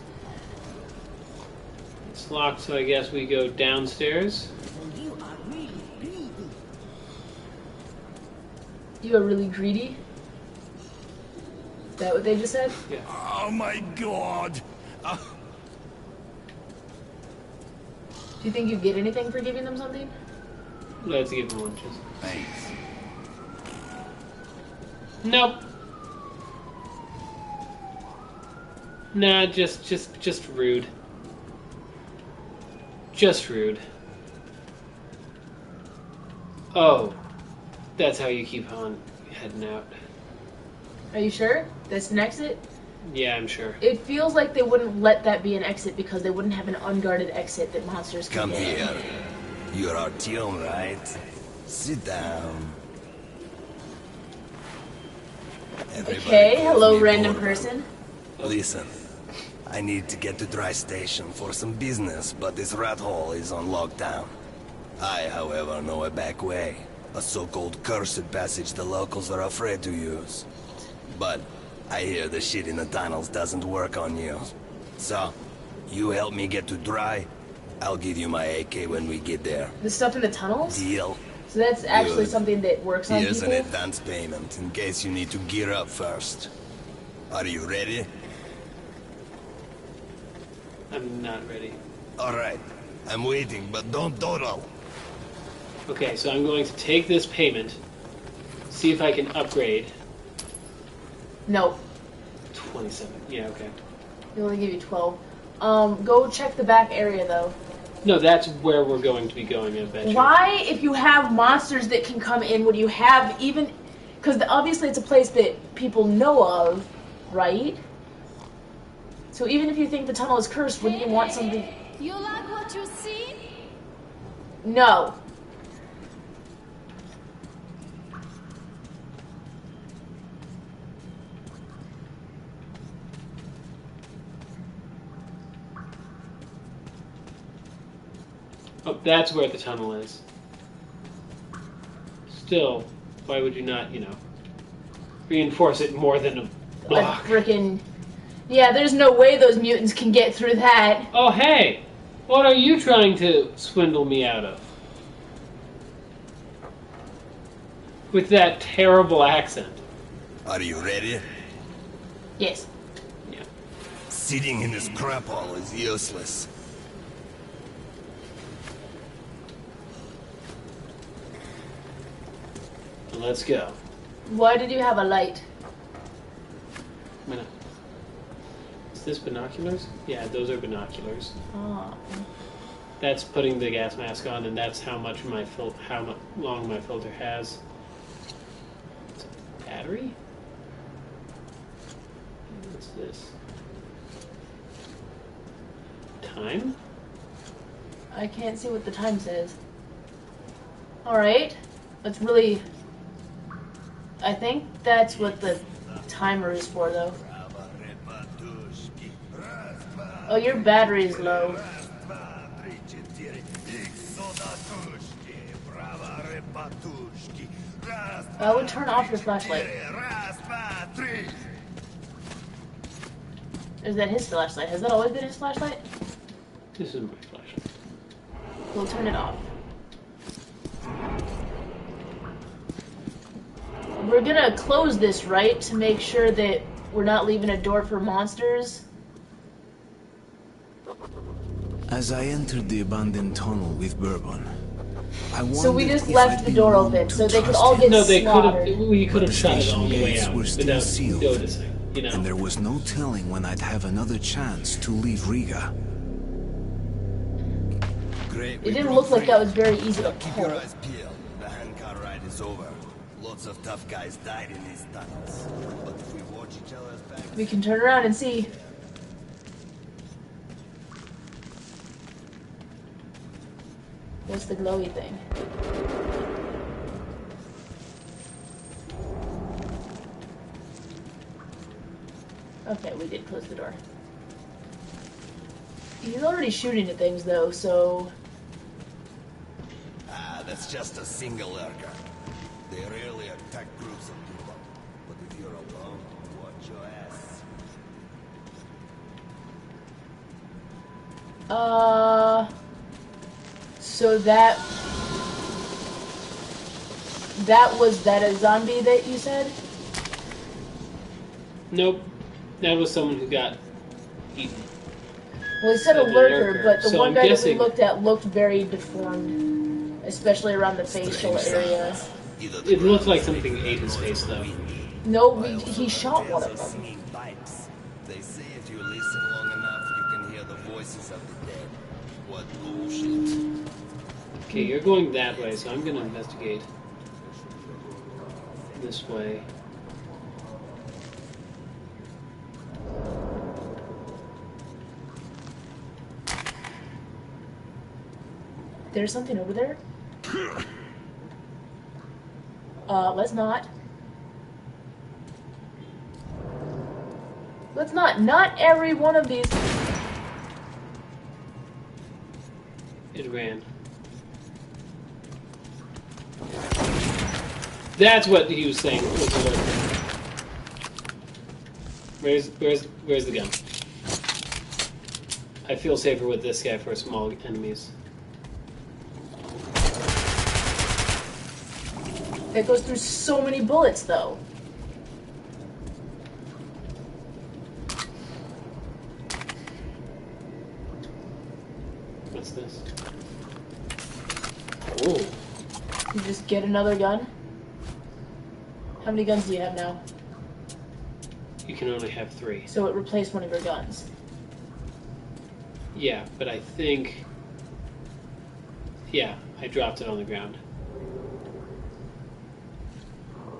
It's locked, so I guess we go downstairs. You are really greedy? Is that what they just said? Yeah. Oh my god! Do you think you get anything for giving them something? Let's give them lunches. Thanks. Nope. Nah, just rude. Just rude. Oh, that's how you keep on heading out. Are you sure? That's an exit? Yeah, I'm sure. It feels like they wouldn't let that be an exit because they wouldn't have an unguarded exit that monsters can Come get. here. You're Artyom, right? Sit down. Everybody Okay, calls hello me random Gordon. person. Listen, I need to get to Dry Station for some business, but this rat hole is on lockdown. I, however, know a back way. A so-called cursed passage the locals are afraid to use. But I hear the shit in the tunnels doesn't work on you. So, you help me get to Dry, I'll give you my AK when we get there. The stuff in the tunnels? Deal? So that's actually Good. something that works on Here's people? an advance payment, in case you need to gear up first. Are you ready? I'm not ready. Alright. I'm waiting, but don't dawdle. Okay, so I'm going to take this payment, see if I can upgrade. No. 27. Yeah, okay. They only give you 12. Go check the back area, though. No, that's where we're going to be going, I bet you. Why, if you have monsters that can come in, would you have even... Because obviously it's a place that people know of, right? So even if you think the tunnel is cursed, wouldn't you want something... You like what you see? No. Oh, that's where the tunnel is. Still, why would you not, reinforce it more than a block? Frickin'... Yeah, there's no way those mutants can get through that. Oh, hey! What are you trying to swindle me out of? With that terrible accent. Are you ready? Yes. Yeah. Sitting in this crap hole is useless. Let's go. Why did you have a light? Is this binoculars? Yeah, those are binoculars. Oh. That's putting the gas mask on, and that's how much long my filter has. Battery? What's this? Time? I can't see what the time says. Alright. That's really... I think that's what the timer is for, though. Oh, your battery is low. I would turn off your flashlight. Is that his flashlight? Has that always been his flashlight? This is my flashlight. We'll turn it off. We're gonna close this, right? To make sure that we're not leaving a door for monsters. As I entered the abandoned tunnel with Bourbon, so we just left the door open, so they could all get slaughtered. We could have shut it all the way out were still without sealed, noticing, you know. and there was no telling when I'd have another chance to leave Riga. It didn't look like that was very easy to pull. The handcar ride is over. Lots of tough guys died in these tunnels. But if we watch each other's backs... We can turn around and see. What's the glowy thing? Okay, we did close the door. He's already shooting at things, though, so... Ah, that's just a single lurker. They rarely attack groups of people. But if you're alone, watch your ass. So that was a zombie that you said? Nope. That was someone who got eaten. Well, he said a lurker, but the one guy that we looked at looked very deformed, especially around the facial area. It looked like something ate his face, though. No, he shot one of them. They say if you listen long enough, you can hear the voices of the dead. What bullshit. Okay, you're going that way, so I'm going to investigate this way. There's something over there? Let's not. Let's not. Not every one of these. It ran. That's what he was saying. Where's the gun? I feel safer with this guy for small enemies. That goes through so many bullets, though. What's this? Oh. You just get another gun? How many guns do you have now? You can only have 3. So it replaced one of your guns. Yeah, but I think... Yeah, I dropped it on the ground.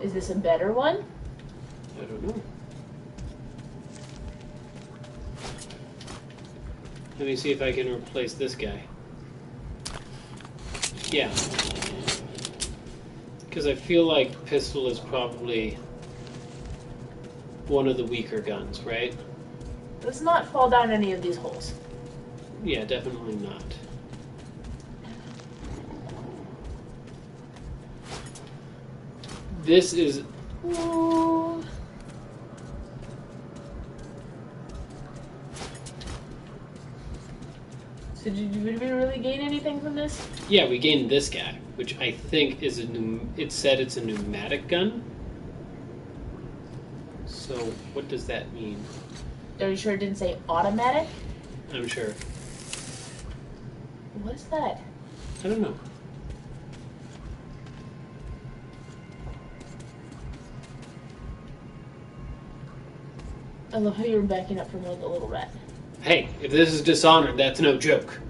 Is this a better one? I don't know. Let me see if I can replace this guy. Yeah. Because I feel like pistol is probably one of the weaker guns, right? Let's not fall down any of these holes. Yeah, definitely not. This is... Ooh. So did we really gain anything from this? Yeah, we gained this guy, which I think is a it said it's a pneumatic gun. So what does that mean? Are you sure it didn't say automatic? I'm sure. What is that? I don't know. I love how you were backing up from one of the little rat. Hey, if this is Dishonored, that's no joke.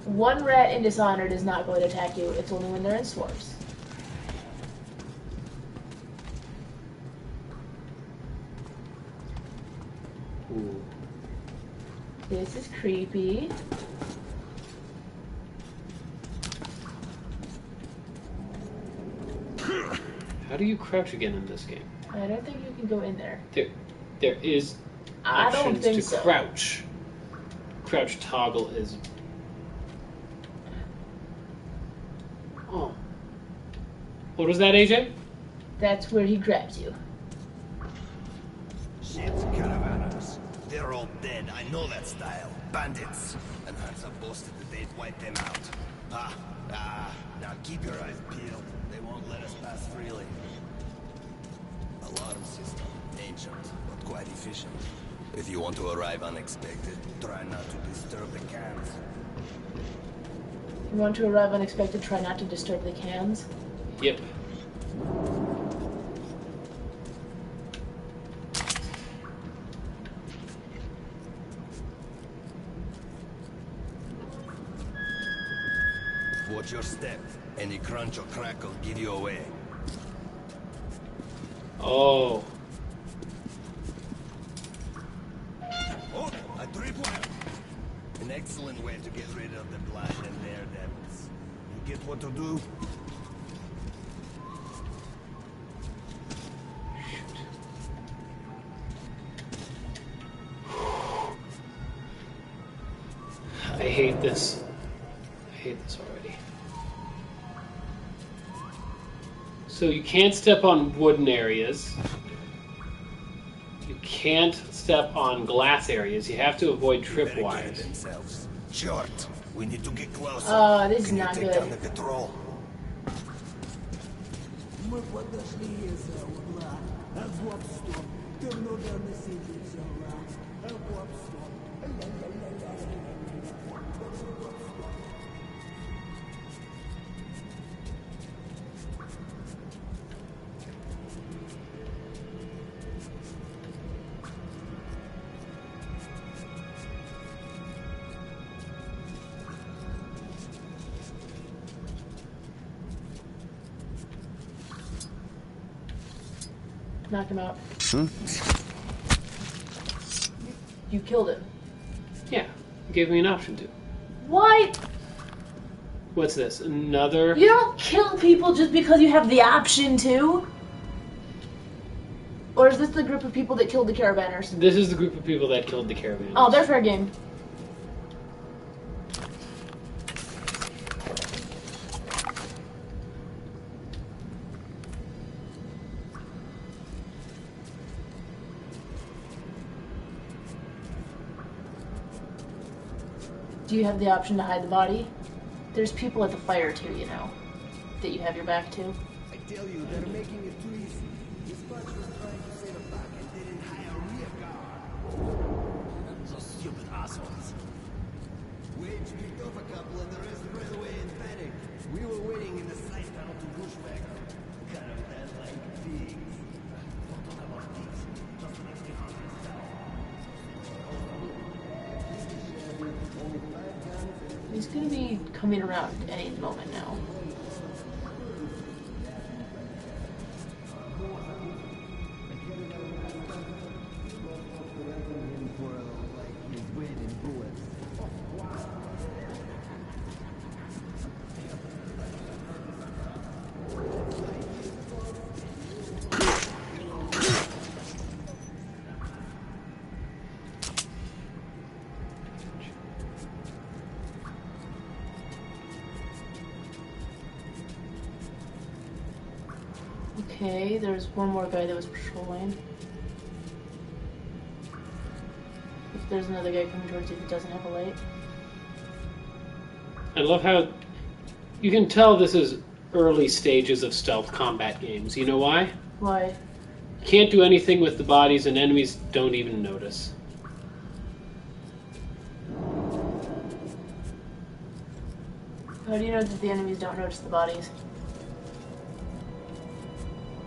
One rat in Dishonored is not going to attack you. It's only when they're in swarms. Ooh. This is creepy. How do you crouch again in this game? I don't think you can go in there. There is I don't options think to so. crouch. Crouch toggle is... Oh. What was that, AJ? That's where he grabs you. Shit, caravanners. They're all dead. I know that style. Bandits. And Hansa boasted that they'd wipe them out. Now keep your eyes peeled. They won't let us pass freely. Alarm system. Ancient, but quite efficient. If you want to arrive unexpected, try not to disturb the cans. You want to arrive unexpected, try not to disturb the cans? Yep. Watch your step. Any crunch or crack will give you away. Oh. Oh, a tripwire! An excellent way to get rid of the blind and daredevils. You get what to do? I hate this. I hate this already. So you can't step on wooden areas. You can't step on glass areas. You have to avoid tripwires. Short. We need to get closer. Oh, this is Can you not take good. down the patrol? Knock him out. Hmm? You killed him. Yeah, you gave me an option to. What? What's this? Another... You don't kill people just because you have the option to? Or is this the group of people that killed the caravanners? This is the group of people that killed the caravanners. Oh, they're fair game. Do you have the option to hide the body? There's people at the fire too, you know, that you have your back to. I tell you, they're making it too easy. This bunch was trying to set a back and didn't hire a rear guard. So stupid assholes. Wage picked off a couple and the rest ran away in panic. We were waiting in the side tunnel to push back. Kind of bad like pigs. Don't talk about pigs. Just makes me hungry. He's gonna be coming around any moment now. Okay, there's one more guy that was patrolling. If there's another guy coming towards you that doesn't have a light. I love how you can tell this is early stages of stealth combat games. You know why? Why? You can't do anything with the bodies and enemies don't even notice. How do you know that the enemies don't notice the bodies?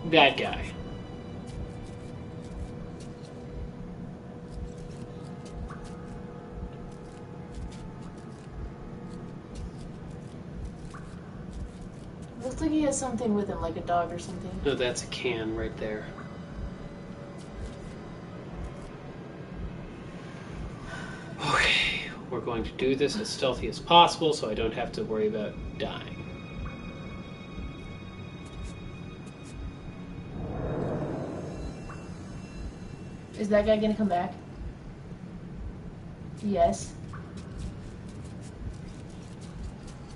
That guy. Looks like he has something with him, like a dog or something. No, that's a can right there. Okay, we're going to do this as stealthy as possible so I don't have to worry about dying. Is that guy gonna come back? Yes.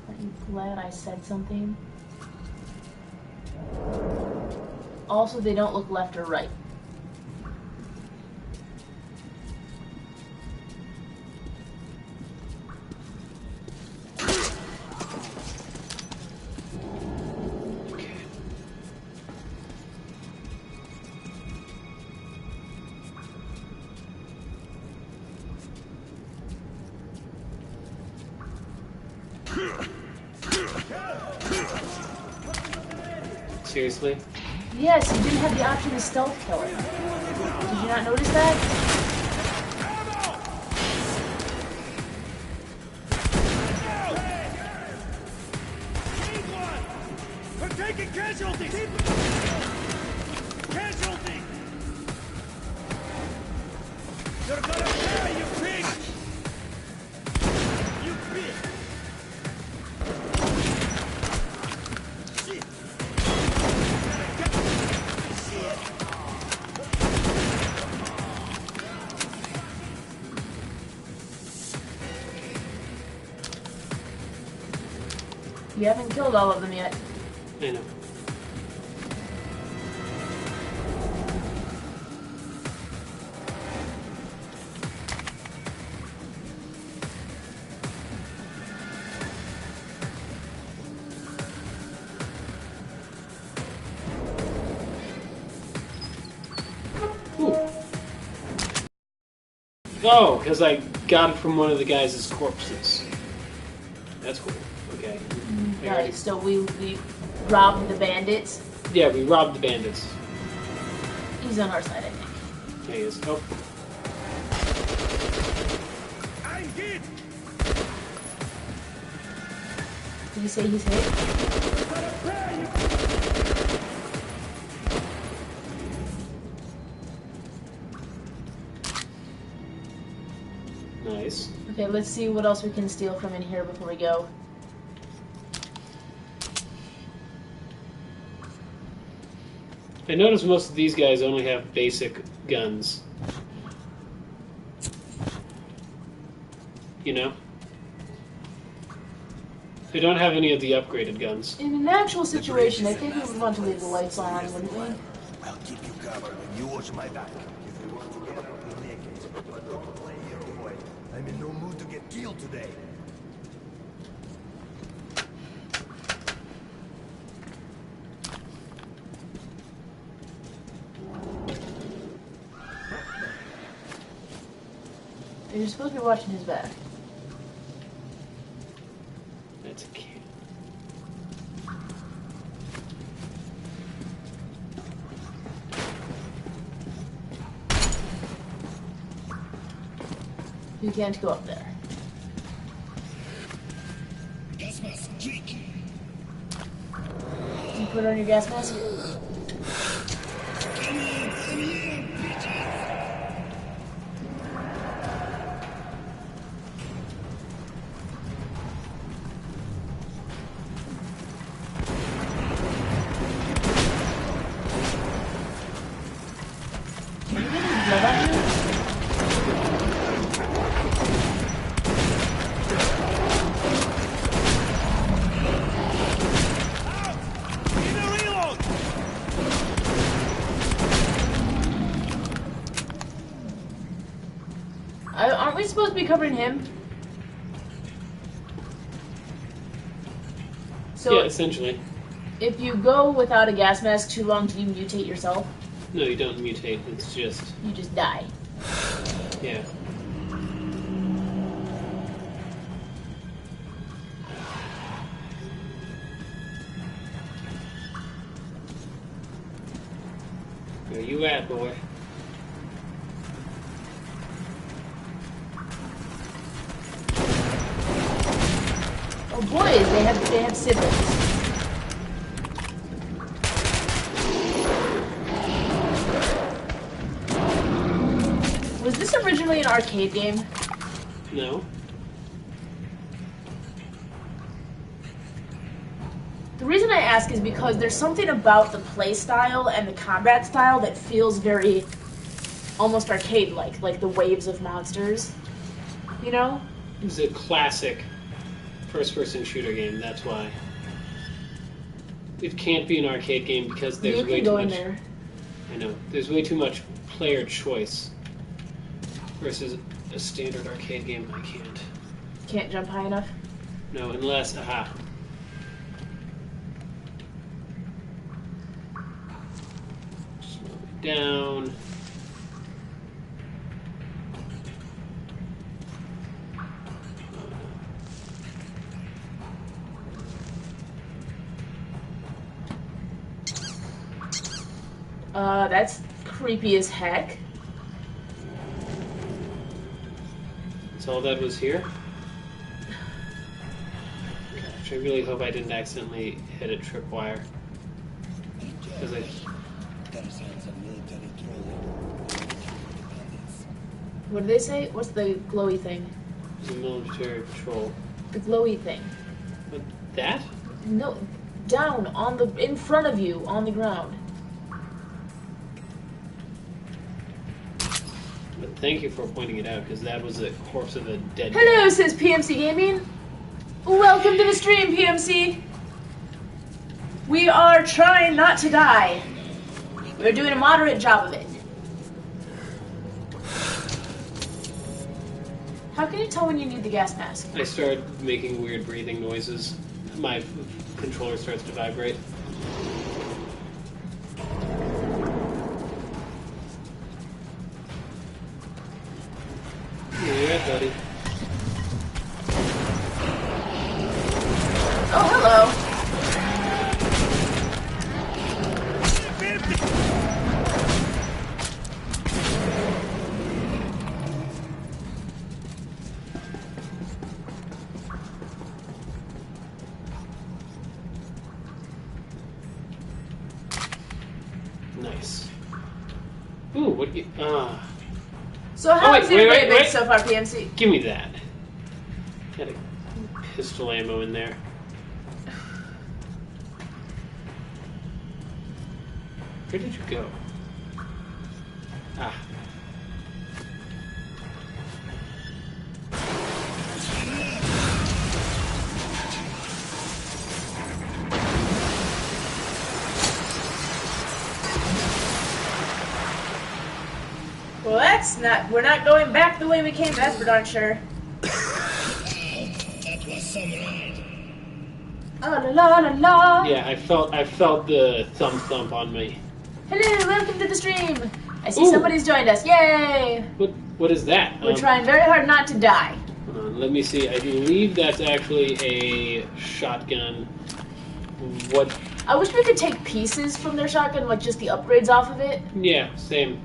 Aren't you glad I said something? Also, they don't look left or right. Seriously? Yes, you didn't have the option to stealth kill him. Did you not notice that? We're taking casualties! Casualties! You're gonna die, you pig! You pig! Shit! You haven't killed all of them yet. I know. Oh, because I got it from one of the guys' corpses. That's cool. Okay. Right, so we robbed the bandits. Yeah, we robbed the bandits. He's on our side, I think. There he is. Oh. I'm hit! Did you say he's hit? Nice. Okay, let's see what else we can steal from in here before we go. I notice most of these guys only have basic guns. You know? They don't have any of the upgraded guns. In an actual situation, I think we would want to leave the lights on, wouldn't we? I'll keep you covered and you watch my back. If we work together, we'll make it. But don't play hero boy. I'm in no mood to get killed today. You're supposed to be watching his back. That's a can. You can't go up there. Gas mask, Jake. Did you put on your gas mask? Aren't we supposed to be covering him? So Yeah, essentially. if you go without a gas mask too long, do you mutate yourself? No, you don't mutate. It's just... You just die. Yeah. Where you at, boy? Oh boys, they have siblings. technically an arcade game? No. The reason I ask is because there's something about the play style and the combat style that feels very almost arcade-like, like the waves of monsters. You know? It's a classic first-person shooter game, that's why. It can't be an arcade game because there's way too much... there. I know. There's way too much player choice versus a standard arcade game. I can't. Can't jump high enough? No, unless... Aha. Slow it down. That's creepy as heck. That's all that was here? Gosh, I really hope I didn't accidentally hit a tripwire. Because What do they say? What's the glowy thing? It's a military patrol. The glowy thing. What, that? No, down, in front of you, on the ground. But thank you for pointing it out, because that was the corpse of a dead guy. Hello, says PMC Gaming. Welcome to the stream, PMC. We are trying not to die. We're doing a moderate job of it. How can you tell when you need the gas mask? I started making weird breathing noises. My controller starts to vibrate. Yeah, buddy. Oh, hello. Nice. Ooh, what you... So how's your day been so far, PMC? Give me that. Got a pistol ammo in there. Where did you go? Ah. Well, that's not... We're not going back the way we came, that's for darn sure. That was some ride. Oh, la la la la. Yeah, I felt the thump on me. Hello, welcome to the stream. I see somebody's joined us. Yay! What is that? We're trying very hard not to die. Hold on, let me see. I believe that's actually a shotgun. What? I wish we could take pieces from their shotgun, like just the upgrades off of it. Yeah, same.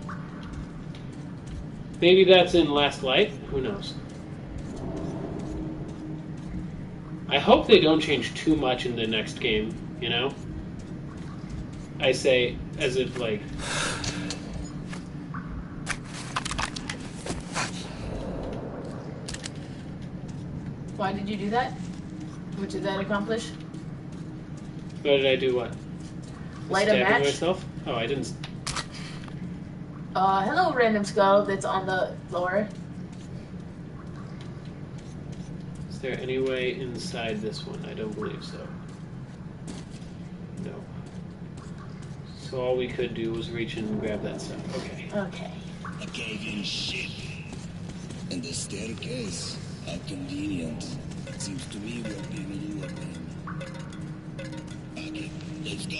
Maybe that's in Last Light? Who knows? I hope they don't change too much in the next game, you know? I say, as if, like... Why did you do that? What did that accomplish? What did I do, what? Light a match? Myself? Oh, I didn't... Hello, random skull that's on the floor. Is there any way inside this one? I don't believe so. No. So all we could do was reach in and grab that stuff. Okay. Okay. A cave-in ship. And the staircase. How convenient. It seems to me we're being lured in. Okay, let's go.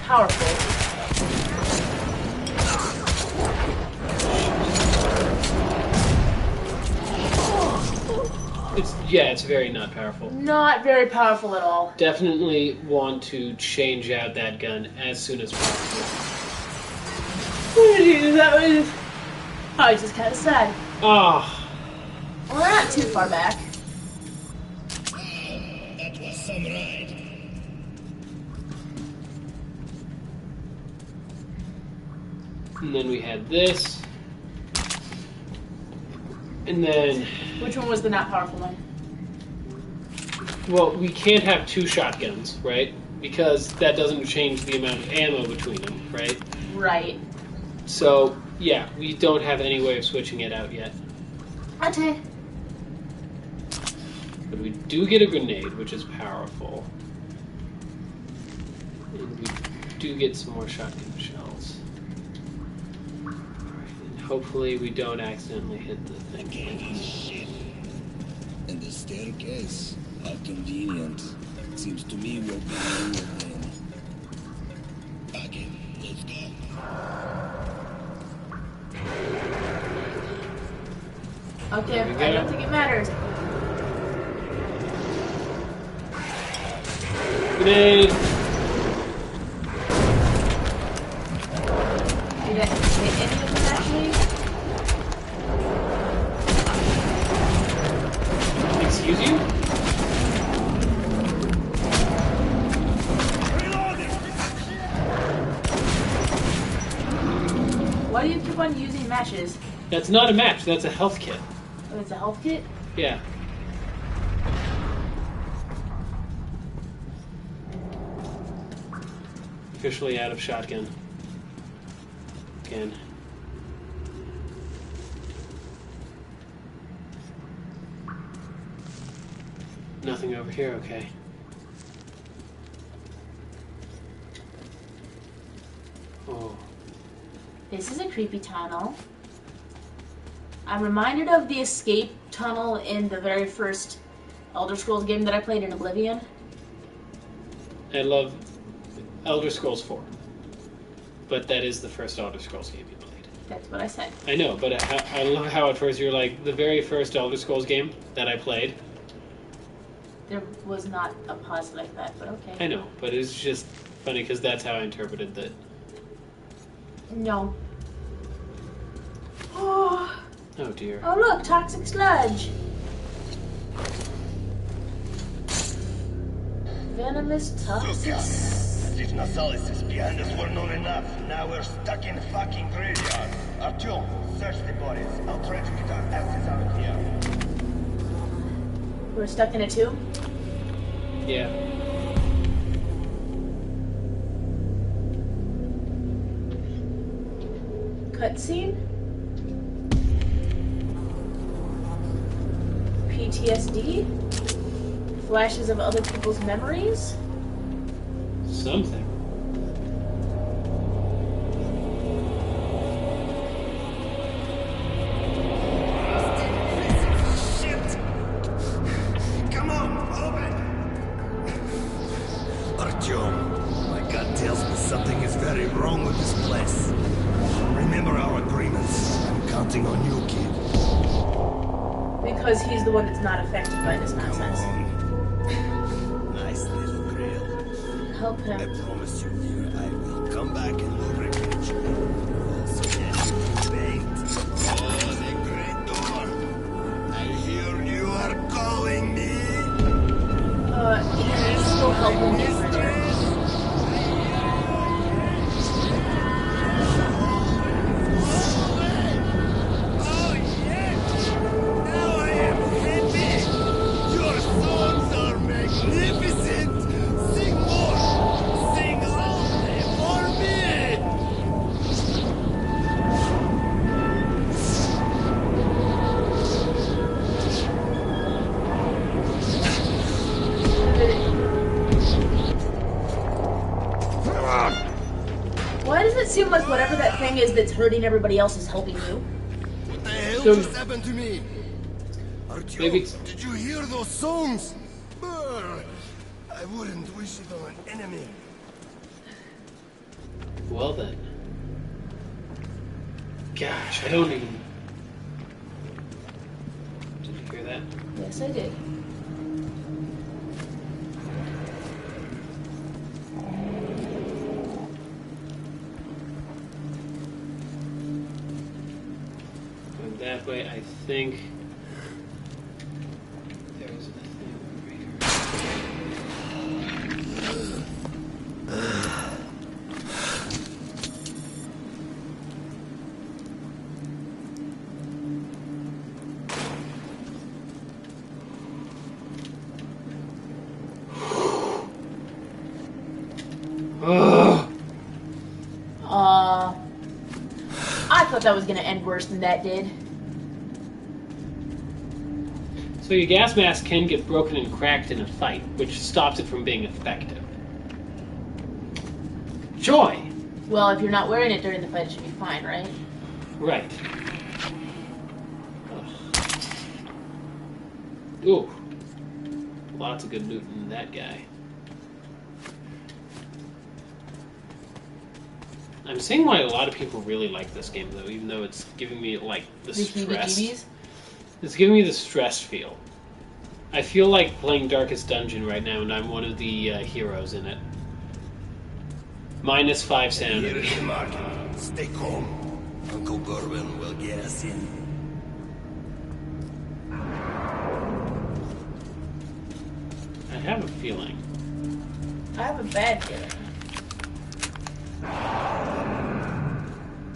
Powerful. It's very not powerful. Not very powerful at all. Definitely want to change out that gun as soon as possible. I was just kind of sad. Ah. Well, we're not too far back. That was some ride. And then we had this. And then... Which one was the not powerful one? Well, we can't have two shotguns, right? Because that doesn't change the amount of ammo between them, right? Right. So, yeah, we don't have any way of switching it out yet. Okay. But we do get a grenade, which is powerful. And we do get some more shotgun shells. Alright, and hopefully we don't accidentally hit the thing. Shit. And the staircase. How convenient. Seems to me we're being then. Okay, let's go. Okay, I don't think it matters. Grenade! Did I hit any of them actually? Excuse you? Why do you keep on using matches? That's not a match, that's a health kit. Oh, it's a health kit? Yeah. Officially out of shotgun. Again. Nothing over here, okay. Oh. This is a creepy tunnel. I'm reminded of the escape tunnel in the very first Elder Scrolls game that I played in Oblivion. I love Elder Scrolls 4. But that is the first Elder Scrolls game you played. That's what I said. I know, but I love how at first you're like, the very first Elder Scrolls game that I played. There was not a pause like that, but okay. I know, but it's just funny because that's how I interpreted that. No. Oh. Oh dear. Oh look, toxic sludge. Venomous toxic. As if Nasalis behind us were not enough. Now we're stuck in a fucking graveyard. Artyom, search the bodies. I'll try to get our asses out of here. We're stuck in a tomb? Yeah. Cutscene? PTSD? Flashes of other people's memories? Something. Come on, open! Artyom, my gut tells me something is very wrong with this place. Remember our agreements. I'm counting on you, kid. Because he's the one that's not affected by this nonsense. Nice little grill. Help him. I promise you, dear, I will come back and will regret you. Also, yes, wait. Oh, the great door. I hear you are calling me. He's still helping me over there. Why does it seem like whatever that thing is that's hurting everybody else is helping you? What the hell So- just happened to me? Artyom, Maybe it's- did you hear those songs? Brr, I wouldn't wish it on an enemy. Well then. Gosh, I don't even... Did you hear that? Yes, I did. way. I think there's a thing I thought that was going to end worse than that did. So your gas mask can get broken and cracked in a fight, which stops it from being effective. Joy! Well, if you're not wearing it during the fight, it should be fine, right? Right. Ugh. Ooh. Lots of good loot in that guy. I'm seeing why a lot of people really like this game, though, even though it's giving me, like, the stress. It's giving me the stress feel. I feel like playing Darkest Dungeon right now, and I'm one of the heroes in it. -5 sanity. Here's the market. Stay calm. Uncle Gorwin will get us in. I have a feeling. I have a bad feeling.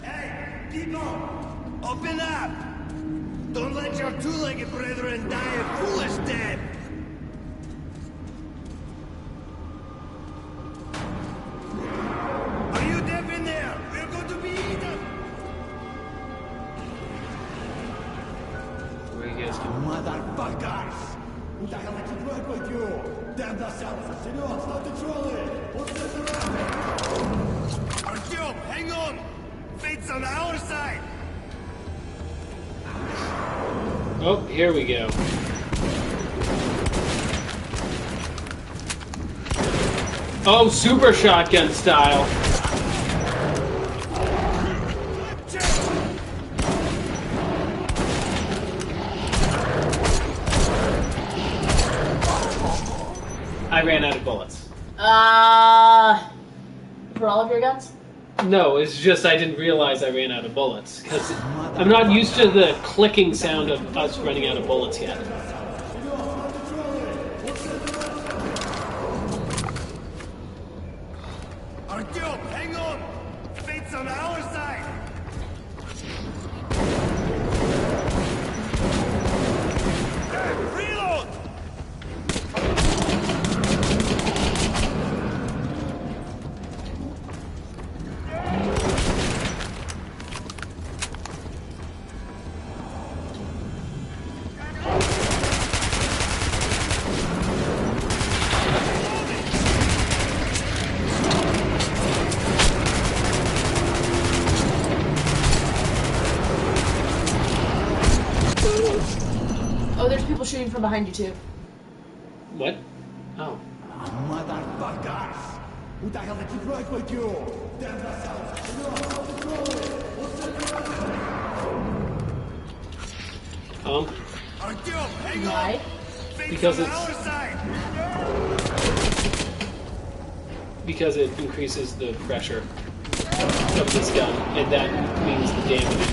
Hey, people! Open up! Don't let your two-legged brethren die a foolish death! Are you deaf in there? We're going to be eaten! Where you guys going? Motherfuckers! Who the hell is right with you? Damn yourselves! Senor, stop the trolley! What's this around? Artyom, hang on! Fate's on our side! Oh, here we go. Oh, super shotgun style. I ran out of bullets. For all of your guns? No, it's just I didn't realize I ran out of bullets, because I'm not used to the clicking sound of us running out of bullets yet. Artyom, hang on! Fate's on our side! Reload! Oh, there's people shooting from behind you, too. What? Oh. Motherfuckers! Who the hell did you right with you? Damn yourselves! Senor, stop the trolley! What's that? Artyom, hang on! Because Fate's on it's... our side! Because it increases the pressure of this gun, and that means the damage.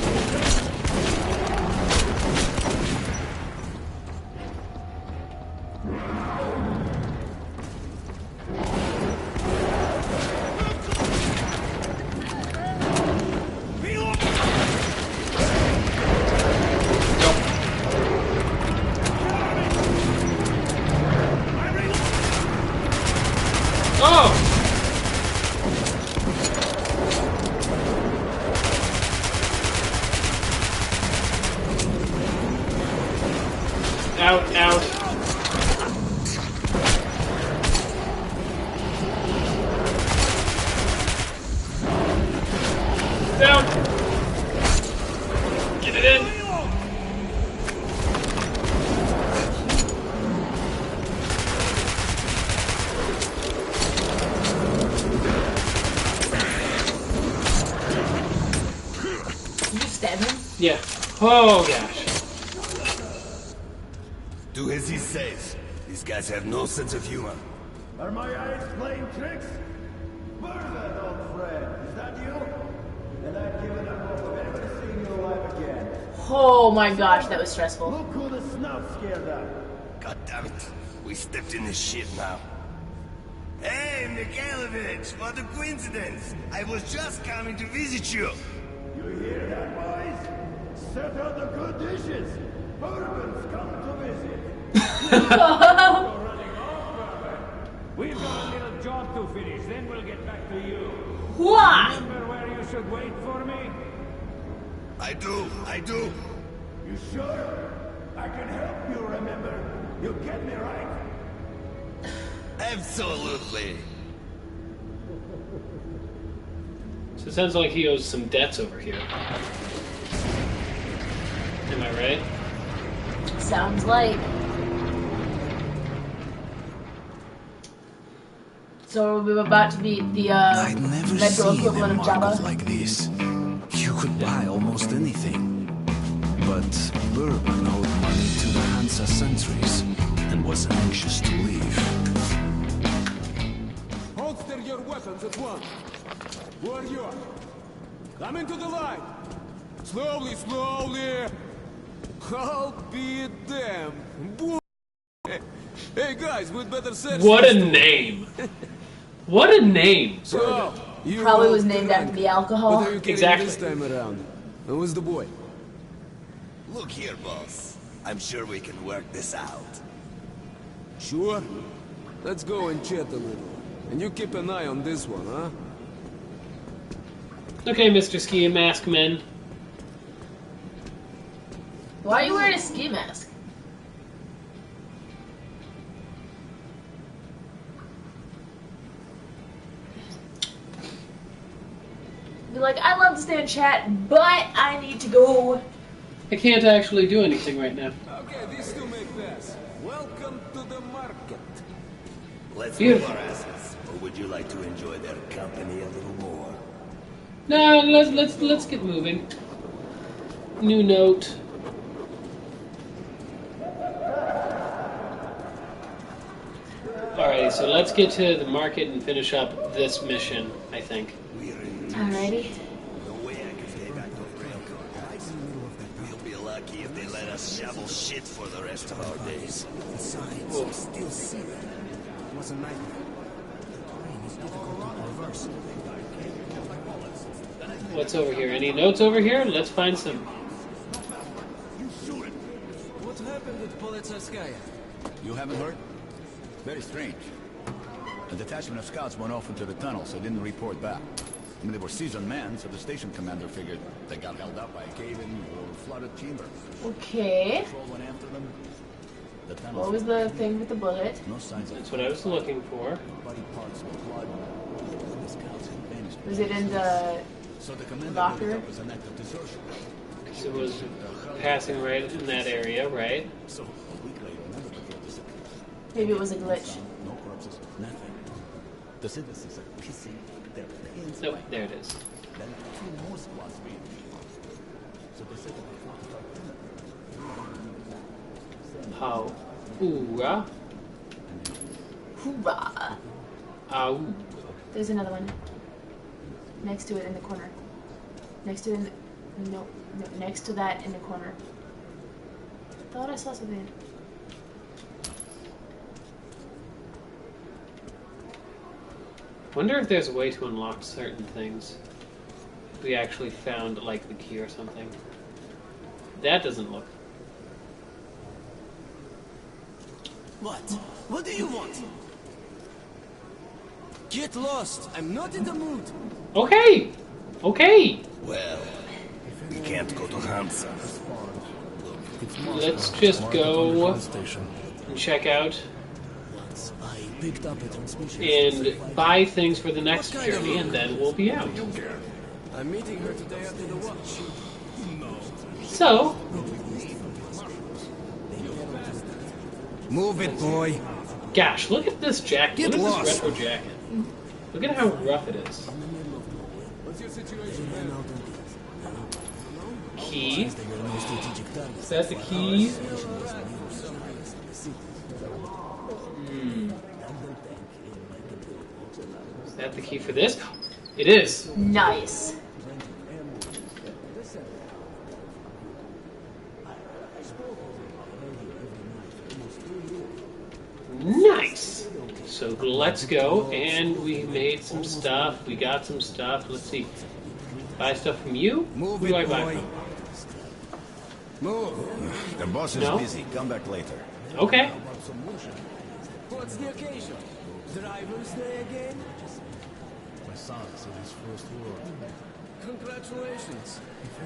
Oh! Out, out. Down. Get it in. Did you stab him? Yeah. Oh gosh. Do as he says. These guys have no sense of humor. Are my eyes playing tricks? Where's that old friend? Is that you? and I'd give it up hope of ever seeing you alive again. Oh my gosh, that was stressful. Look who the snout scared up. God damn it. We stepped in this shit now. Hey, Mikhailovich, what a coincidence. I was just coming to visit you. You hear that, boys? Set out the good dishes. Bourbon's come to visit. We've got a little job to finish, then we'll get back to you. What? Remember where you should wait for me? I do. You sure? I can help you remember. You get me right? Absolutely. So it sounds like he owes some debts over here. Am I right? Sounds like. So we're about to beat the I'd never metro seen equivalent a of Java. market like this. You could buy almost anything. But Bourbon owed money to the Hansa sentries and was anxious to leave. Holster your weapons at once. Who are you? Come into the light. Slowly, slowly. I'll be damned. Hey guys, we'd better search. What a name! What a name! So, you Probably all was named after drunk. the alcohol. What are you carrying Exactly. this time around? Who's the boy? Look here, boss. I'm sure we can work this out. Sure. Let's go and chat a little. And you keep an eye on this one, huh? Okay, Mr. Ski Mask Man. Why are you wearing a ski mask? Be like, I love to stay and chat, but I need to go. I can't actually do anything right now. Okay, these two make pass. Welcome to the market. Let's Beautiful. move our asses. Or would you like to enjoy their company a little more? No, let's get moving. New note. Alrighty, so let's get to the market and finish up this mission, I think. Alrighty. No way I can stay back to Railcar, guys. We'll be lucky if they let us shovel shit for the rest of our days. Besides, I still see it. It was a nightmare. The terrain is difficult to reverse. What's over here? Any notes over here? Let's find some. What happened with Politsarskaya? You haven't heard? Very strange. A detachment of scouts went off into the tunnel, so didn't report back. I mean, they were seasoned men, so the station commander figured they got held up by a cave-in or flooded chamber. Okay. Patrol went after them. The tunnels What was the thing with the bullet? no signs of That's what I was looking for. body parts or blood. The scouts had vanished. Was it in the So the commander locker? wrote it up as an act of desertion. So it was passing right in that area, right? So a week later, another patrol disappeared. Maybe it was a glitch. No corpses, nothing. The citizens are pissing their pants Nope, away. there it is. Then 2 more squads made. So they said that they fought to fight. How? Hoorah. Hoorah. Ow. There's another one. Next to it in the corner. Next to it in the... No, next to that in the corner. Thought I saw something. Wonder if there's a way to unlock certain things. We actually found, like, the key or something. That doesn't look... What? What do you want? Get lost. I'm not in the mood. Okay! Okay! Well, we can't go to Hansa. Let's just go and check out I picked up a transmission. and buy things for the next journey, and then we'll be out. I'm meeting her today after the watch. So, Move it, boy. gosh, look at this jacket. Get Look at lost. this retro jacket. Look at how rough it is. What's your situation, man? Key. Is that the key? Is that the key for this? It is. Nice. let's go. And we made some stuff. We got some stuff. Let's see. Buy stuff from you? Move Who do I it, buy boy. from? Move. The boss is No? busy. Come back later. Okay. What's the occasion? Driver's Day again? My son said his first word. Congratulations.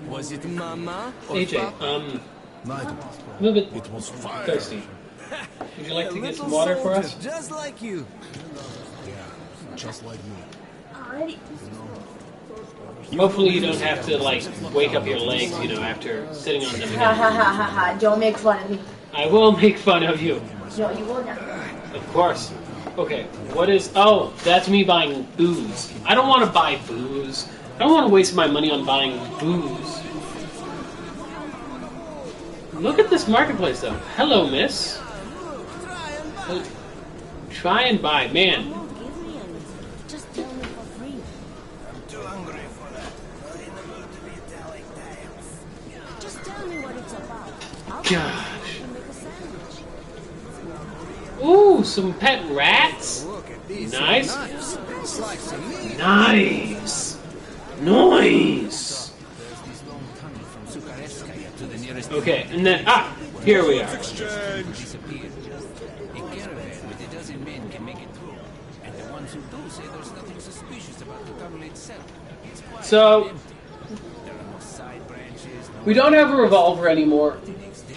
Was it Mama or AJ, Papa? Neither. a little bit It was fire. thirsty. Would you like A to get little some water for us? soldier, just like you. Yeah, just like me. Alrighty. Hopefully you don't have to, like, wake up your legs, you know, after sitting on them Ha ha again. ha ha ha. Don't make fun of me. I will make fun of you. No, you will not. Of course. Okay, what is... Oh, that's me buying booze. I don't want to buy booze. I don't want to waste my money on buying booze. Look at this marketplace, though. Hello, miss. Try and buy. Man, Don't give me anything. Just tell me for free. I'm too hungry for that. Not in the mood to be telling tales. Just tell me what it's about. I'll gosh. make a sandwich. Ooh, some pet rats. Look at these Nice. knives. Slice of meat. Nice. Nice. Okay, and then, here we are. Disappeared. A caravan with a dozen men can make it through. And the ones who do say there's nothing suspicious about the tunnel itself. It's quiet So- and empty. There are no side branches, no We don't have a revolver anymore. The next day,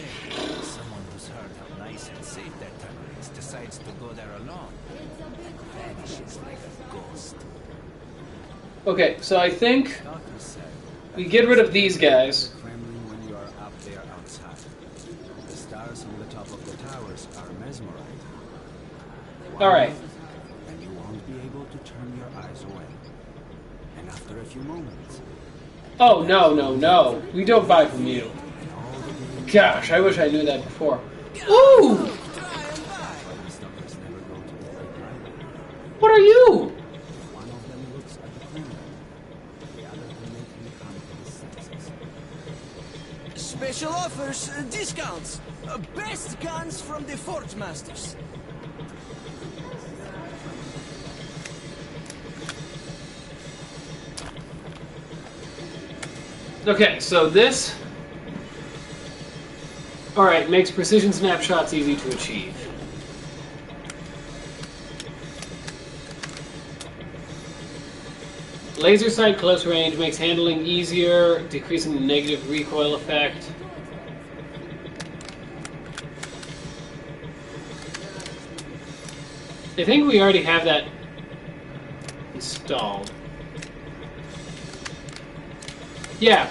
someone who's heard how nice and safe that tunnel is decides to go there alone. Vanishes like a ghost. Okay, so I think we get rid of these guys. Kremlin when you are up there outside. The stars on the top of the towers are mesmerizing. All right. And you won't be able to turn your eyes away. And after a few moments, Oh, no, no, no. We don't buy from you. Gosh, I wish I knew that before. Ooh! What are you? one of them looks at the Kremlin. The other can make him come to his senses. Special offers, discounts. Best guns from the Forge Masters. Okay, so this... Alright, makes precision snapshots easy to achieve. Laser sight close range makes handling easier, decreasing the negative recoil effect. I think we already have that installed. Yeah.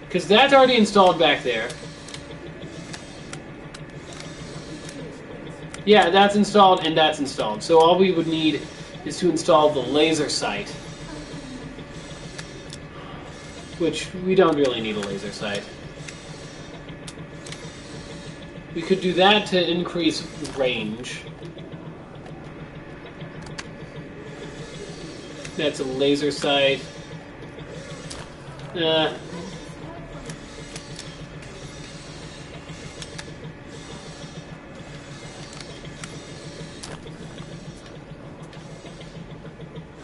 Because that's already installed back there. Yeah, that's installed and that's installed. So all we would need is to install the laser sight. Which, we don't really need a laser sight. We could do that to increase range. That's a laser sight.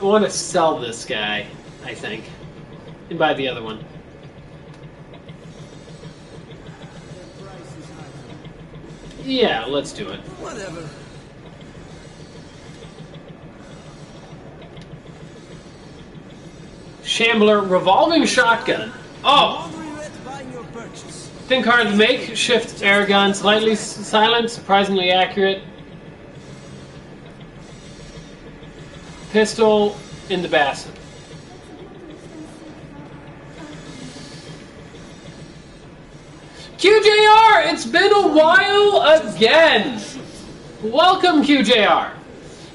I want to sell this guy, I think, and buy the other one. Yeah, let's do it. Whatever. Shambler revolving shotgun. Oh! Think hard to make. Shift air gun. Slightly silent, surprisingly accurate. Pistol in the basket. QJR! It's been a while again! Welcome, QJR!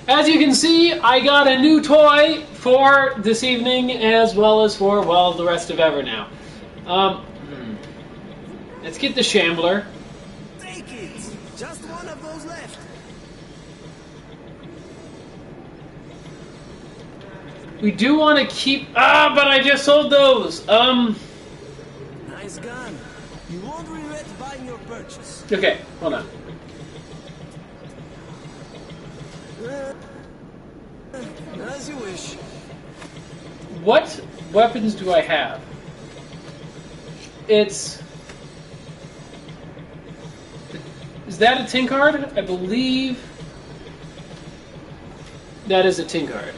As you can see, I got a new toy for this evening, as well as for, well, the rest of ever now. Let's get the Shambler. Take it. Just one of those left. We do want to keep... but I just sold those! Nice gun. You won't regret buying your purchase. Okay, hold on. what weapons do I have? It's... Is that a tin card? I believe... That is a tin card.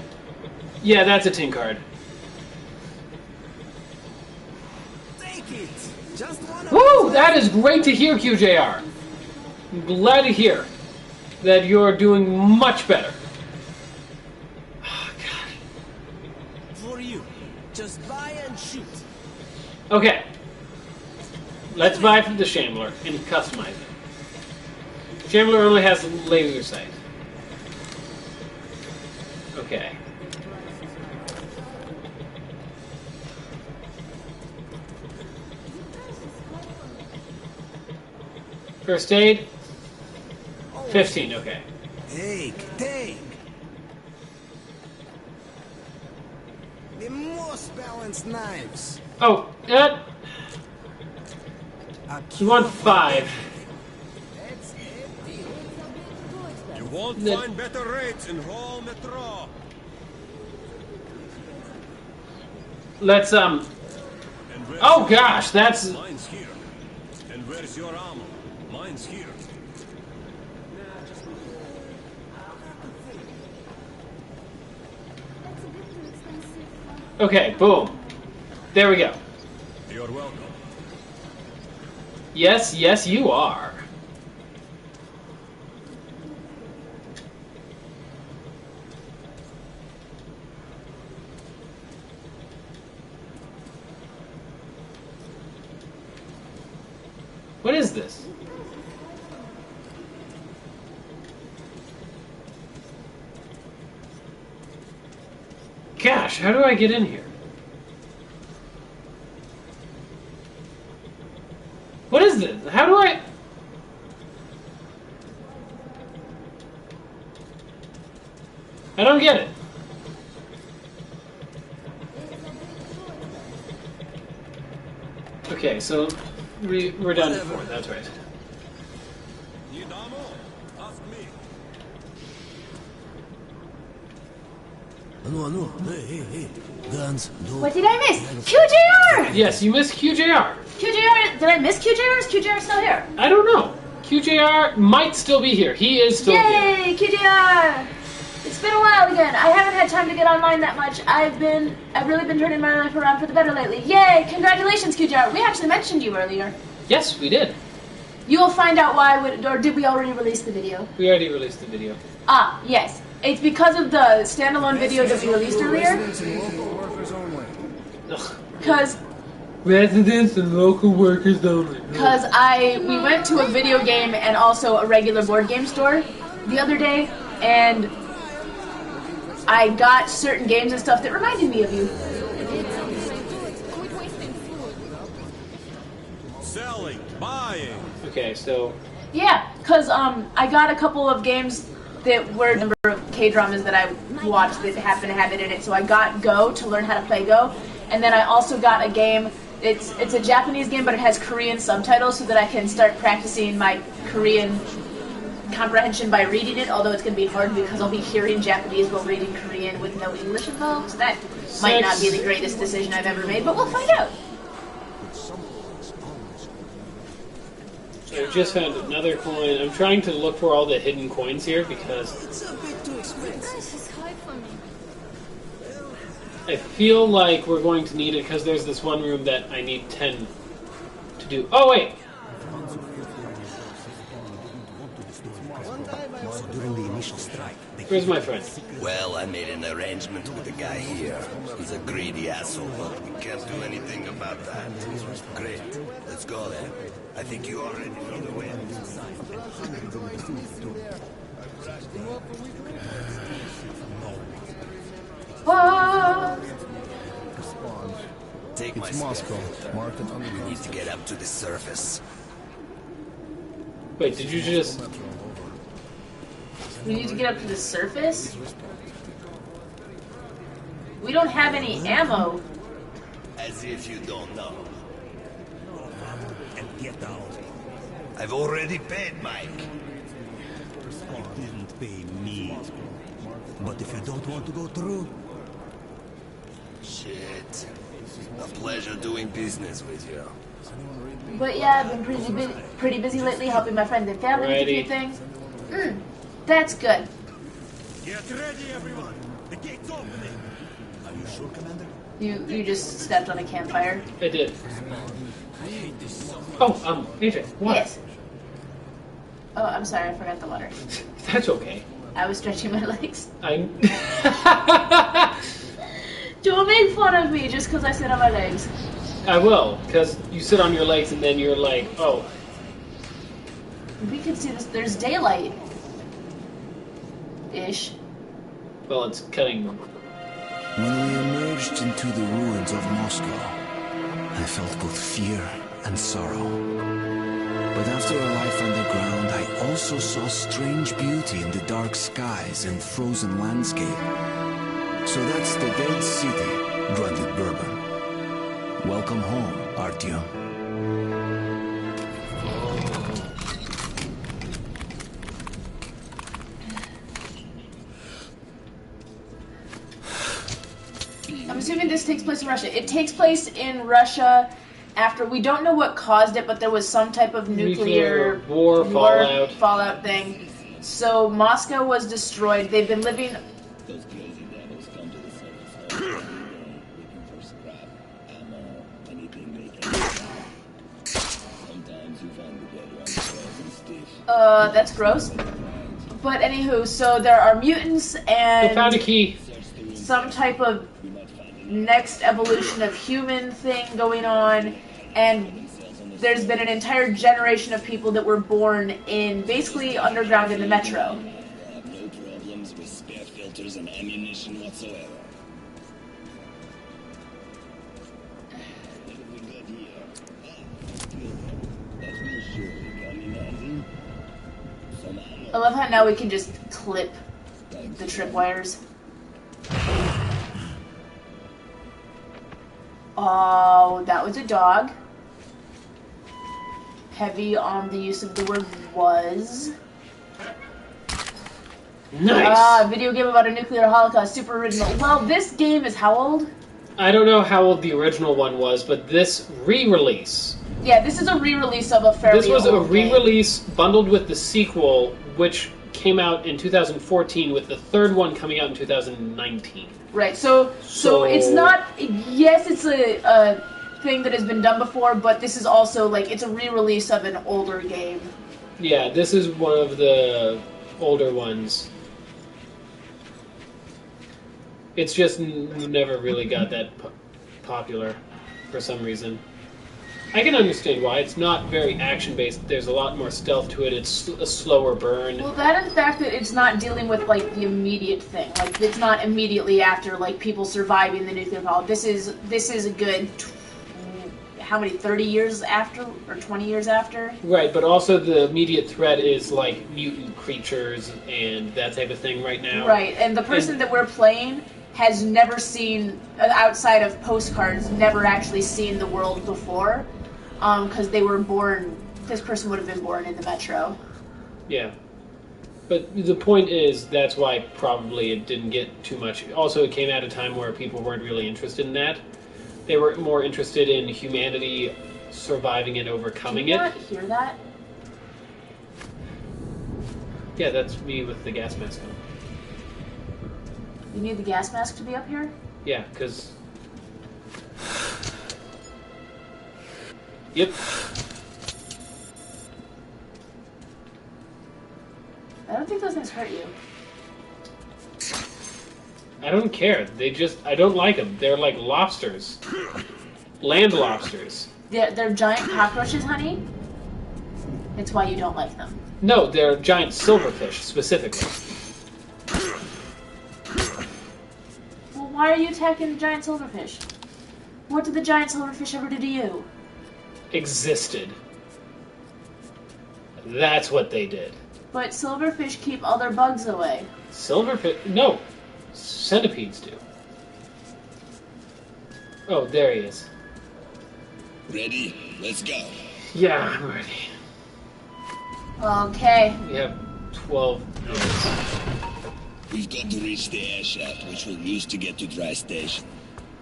Yeah, that's a tin card. Take it. Just one. Woo! That is great to hear, QJR. I'm glad to hear that you're doing much better. Oh, God. For you. Just buy and shoot. Okay. Let's buy from the Shambler and customize it. Shambler only has laser sight. Okay. First aid? 15, okay. Take. The most balanced knives. Oh, you want 5. You won't find better rates in whole metro. Let's, oh gosh, that's... Mine's here. And where's your ammo? Mine's here. Okay, boom. There we go. You're welcome. Yes, yes, you are. What is this? Gosh, how do I get in here? What is this? How do I... I don't get it. Okay, so we're done at 4, that's right. Need ammo? Ask me. Hey. Guns, What did I miss? QJR! Yes, you missed QJR. QJR, did I miss QJR? Is QJR still here? I don't know. QJR might still be here. He is still here. Yay, QJR! It's been a while again. I haven't had time to get online that much. I've really been turning my life around for the better lately. Yay! Congratulations, QJR. We actually mentioned you earlier. Yes, we did. You will find out why, or did we already release the video? We already released the video. Ah, yes. It's because of the standalone video that we released earlier. Because residents and local workers only. Because we went to a video game and also a regular board game store the other day, and I got certain games and stuff that reminded me of you. Selling, buying. Okay, so... Yeah, because I got a couple of games that were a number of K-dramas that I watched that happen to have it in it, so I got Go to learn how to play Go, and then I also got a game, it's a Japanese game, but it has Korean subtitles so that I can start practicing my Korean comprehension by reading it, although it's going to be hard because I'll be hearing Japanese while reading Korean with no English involved, so that might not be the greatest decision I've ever made, but we'll find out. I just found another coin. I'm trying to look for all the hidden coins here because It's a bit too expensive. I feel like we're going to need it because there's this one room that I need 10 to do. Oh, wait! During the initial strike, Where's my friend? Well, I made an arrangement with the guy here. He's a greedy asshole, but we can't do anything about that. Great. Let's go then. I think you already know the way. Take my Moscow. Mark it We need to get up to the surface. Wait, did you just... We need to get up to the surface? We don't have any ammo. As if you don't know. and get out. I've already paid Mike. You didn't pay me. But if you don't want to go through, Shit. A pleasure doing business with you. But yeah, I've been pretty busy lately helping my friends and family with a few things. That's good. Get ready, everyone. The gate's opening. Are you sure, Commander? You just stepped on a campfire. I did. Oh, AJ, what? Yes. Oh, I'm sorry, I forgot the water. That's okay. I was stretching my legs. I'm... Don't make fun of me just because I sit on my legs. I will, because you sit on your legs and then you're like, oh. We can see this. There's daylight. Ish. Well, it's cutting. When we emerged into the ruins of Moscow, I felt both fear and sorrow. But after a life underground, I also saw strange beauty in the dark skies and frozen landscape. So that's the dead city, grunted Bourbon. Welcome home, Artyom. I'm assuming this takes place in Russia. It takes place in Russia after, we don't know what caused it, but there was some type of nuclear war fallout thing. So Moscow was destroyed. They've been living... that's gross. But anywho, so there are mutants and... I found a key. Some type of next evolution of human thing going on, and there's been an entire generation of people that were born in basically underground in the metro. No problems with spare filters and ammunition whatsoever. What have we got here? That will surely come in handy. I love how now we can just clip the tripwires. Oh, that was a dog. Heavy on the use of the word was. Nice! Video game about a nuclear holocaust, super original. Well, this game is how old? I don't know how old the original one was, but this re-release... Yeah, this is a re-release of a fairly old This was a game. re-release bundled with the sequel, which came out in 2014, with the third one coming out in 2019. Right, so it's not... Yes, it's a thing that has been done before, but this is also, like, it's a re-release of an older game. Yeah, this is one of the older ones. It's just never really got that popular for some reason. I can understand why. It's not very action-based. There's a lot more stealth to it. It's a slower burn. Well, that and the fact that it's not dealing with, like, the immediate thing. Like, it's not immediately after, like, people surviving the nuclear fallout. This is a good... how many, 30 years after? Or 20 years after? Right, but also the immediate threat is, like, mutant creatures and that type of thing right now. Right, and the person that we're playing has never seen, outside of postcards, never actually seen the world before. Because they were born, this person would have been born in the metro. Yeah. But the point is, that's why probably it didn't get too much. Also, it came at a time where people weren't really interested in that. They were more interested in humanity surviving and overcoming it. Can you not hear that? Yeah, that's me with the gas mask on. You need the gas mask to be up here? Yeah, because... Yep. I don't think those things hurt you. I don't care. I don't like them. They're like lobsters. Land lobsters. They're giant cockroaches, honey? It's why you don't like them. No, they're giant silverfish, specifically. Well, why are you attacking the giant silverfish? What did the giant silverfish ever do to you? Existed. That's what they did. But silverfish keep other bugs away. Silverfish? No. Centipedes do. Oh, there he is. Ready? Let's go. Yeah, I'm ready. Okay. We have 12 minutes. We've got to reach the air shaft, which we'll use to get to Dry Station.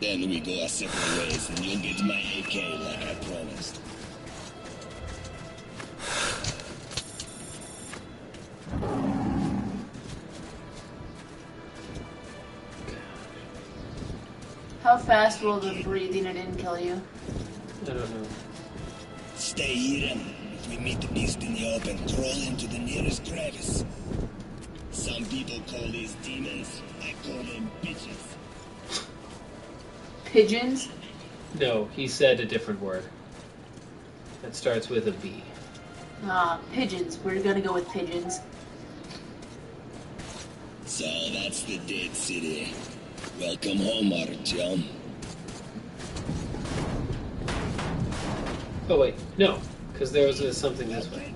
Then we go our separate ways, and you'll get my AK like I promised. How fast will the breathing it in kill you? I don't know. Stay hidden. If we meet the beast in the open, crawl into the nearest crevice. Some people call these demons. I call them bitches. Pigeons? No, he said a different word. That starts with a V. Ah, pigeons. We're gonna go with pigeons. So that's the dead city. Welcome home, Artyom. Oh wait, no, because there was something this way.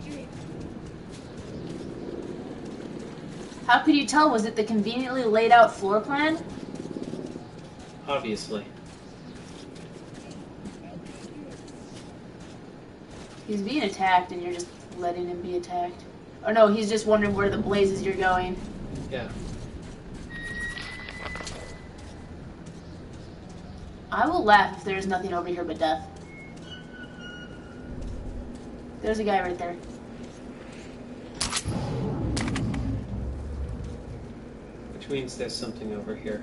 How could you tell? Was it the conveniently laid out floor plan? Obviously. He's being attacked and you're just letting him be attacked. Oh no, he's just wondering where the blazes you're going. Yeah. I will laugh if there's nothing over here but death. There's a guy right there. Which means there's something over here.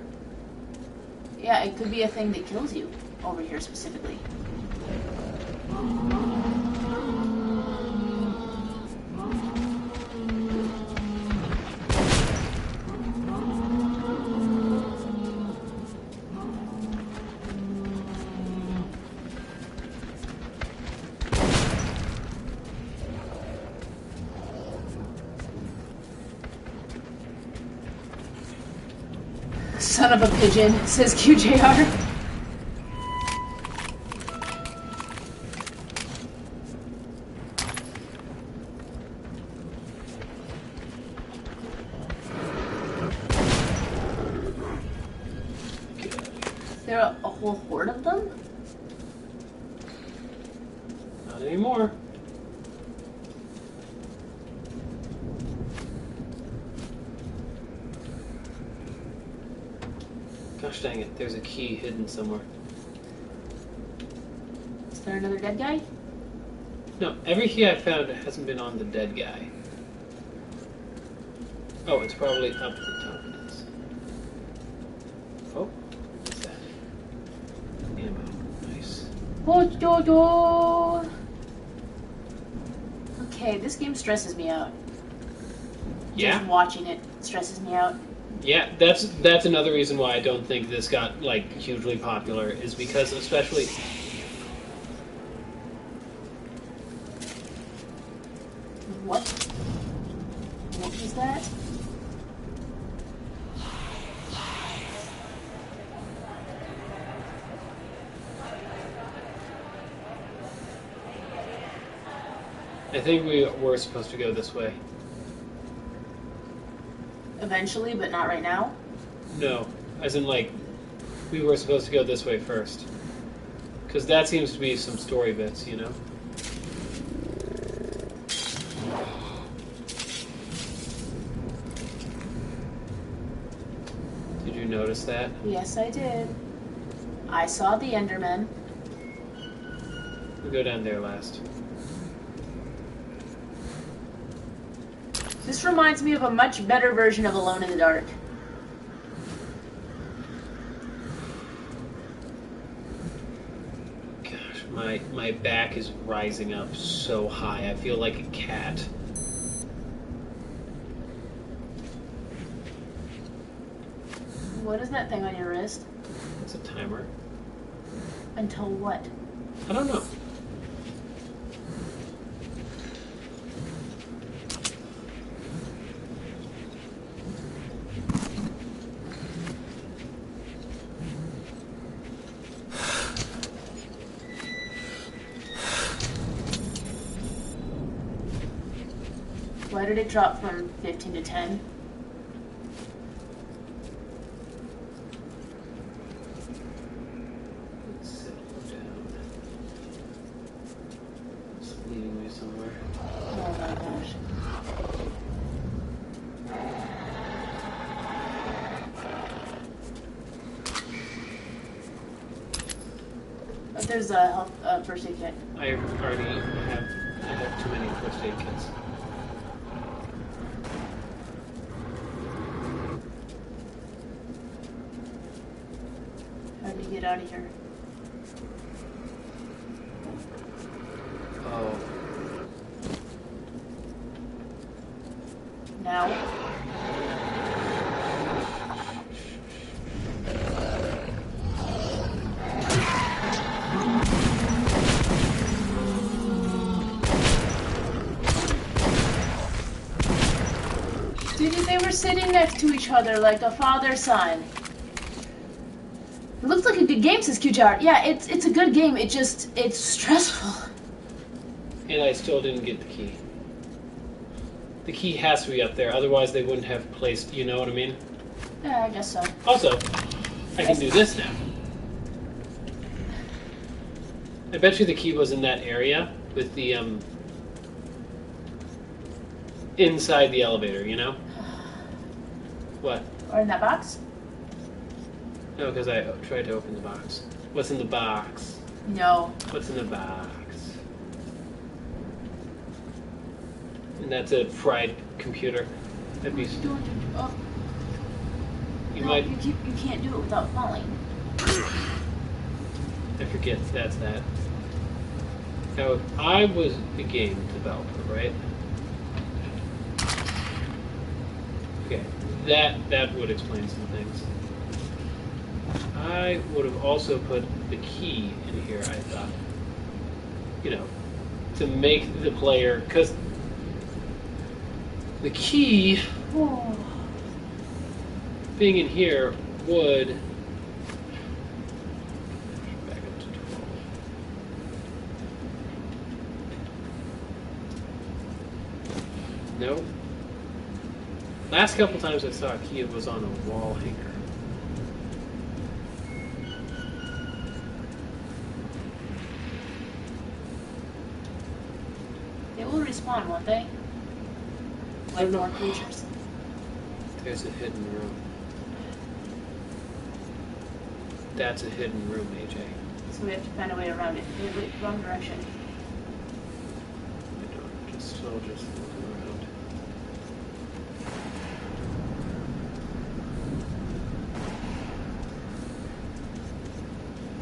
Yeah, it could be a thing that kills you over here specifically. Son of a pigeon, says QJR. Is there a whole horde of them? Not anymore. Gosh dang it, there's a key hidden somewhere. Is there another dead guy? No, every key I've found hasn't been on the dead guy. Oh, it's probably up at the top of this. Oh, what's that? Ammo. Nice. Okay, this game stresses me out. Yeah? Just watching it stresses me out. Yeah, that's another reason why I don't think this got, like, hugely popular, is because especially... What? What was that? I think we were supposed to go this way. Eventually, but not right now? No, as in, like, we were supposed to go this way first. Because that seems to be some story bits, you know? Did you notice that? Yes, I did. I saw the Enderman. We'll go down there last. This reminds me of a much better version of Alone in the Dark. Gosh, my back is rising up so high. I feel like a cat. What is that thing on your wrist? It's a timer. Until what? I don't know. Why did it drop from 15 to 10? Let's settle down. It's leading me somewhere. Oh my gosh. There's a health, first aid kit. I already have. I have too many first aid kits. How do you get out of here? Oh. Now? Dude, they were sitting next to each other like a father-son. It looks like a good game, says QJR. Yeah, it's a good game. It's stressful. And I still didn't get the key. The key has to be up there, otherwise they wouldn't have placed, you know what I mean? Yeah, I guess so. Also, I can do this now. I bet you the key was in that area with the, inside the elevator, you know? What? Or in that box? No, because I tried to open the box. What's in the box? No. What's in the box? And that's a fried computer. That'd be. Oh. You No, might. you can't do it without falling. I forget that's that. Now, if I was a game developer, right? Okay, that would explain some things. I would have also put the key in here, I thought. You know, to make the player, because the key being in here would back up to 12. Nope. Last couple times I saw a key, it was on a wall hanger. They will respawn, won't they? Like more creatures. There's a hidden room. That's a hidden room, AJ. So we have to find a way around it. Wait, wrong direction. I don't, just still just looking around.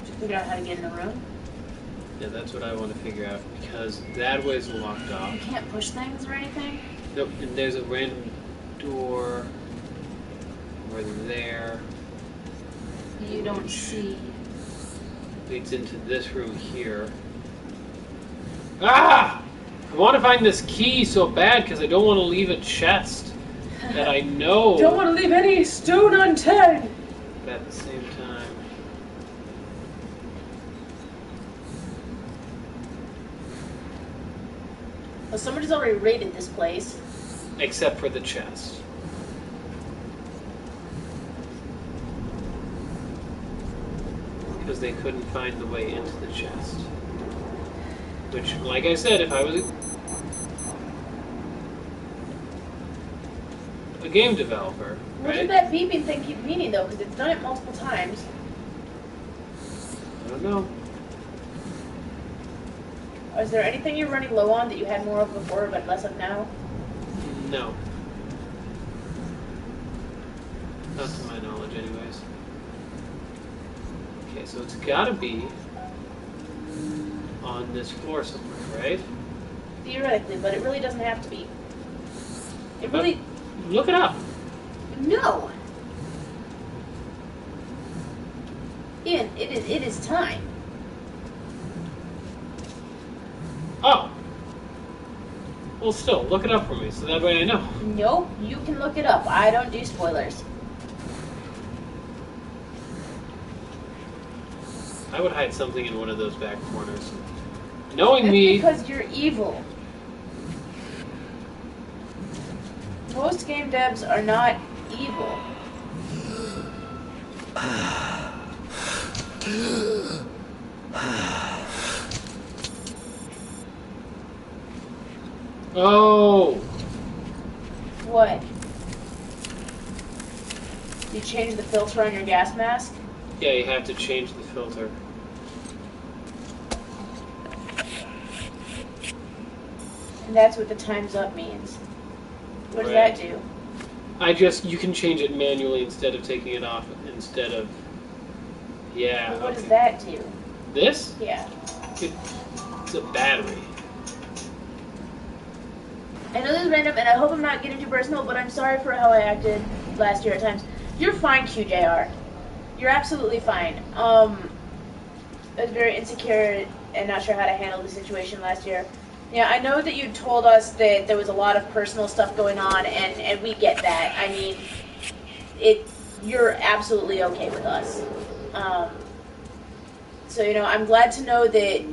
Just figure out how to get in the room. Yeah, that's what I want to figure out, because that way's locked off. You can't push things or anything? Nope, and there's a random door over there. You don't see. Leads into this room here. Ah! I want to find this key so bad because I don't want to leave a chest that I know. Don't want to leave any stone unturned! But at the same time. Well, somebody's already raided this place. Except for the chest. Because they couldn't find the way into the chest. Which, like I said, if I was a game developer, What did right? that beeping thing keep meaning, though? Because it's done it multiple times. I don't know. Is there anything you're running low on that you had more of before but less of now? No. Not to my knowledge, anyways. Okay, so it's gotta be on this floor somewhere, right? Theoretically, but it really doesn't have to be. It really... Look it up. No! Ian, it is time. Oh! Well, still, look it up for me, so that way I know. Nope, you can look it up. I don't do spoilers. I would hide something in one of those back corners. Knowing It's me... because you're evil. Most game devs are not evil. Oh! What? You change the filter on your gas mask? Yeah, you have to change the filter. And that's what the time's up means. What does that do? You can change it manually instead of taking it off, instead of, yeah. Well, what does that do? This? Yeah. It's a battery. I know this is random, and I hope I'm not getting too personal, but I'm sorry for how I acted last year at times. You're fine, QJR. You're absolutely fine. I was very insecure and not sure how to handle the situation last year. Yeah, I know that you told us that there was a lot of personal stuff going on, and we get that. I mean, you're absolutely okay with us. So, you know, I'm glad to know that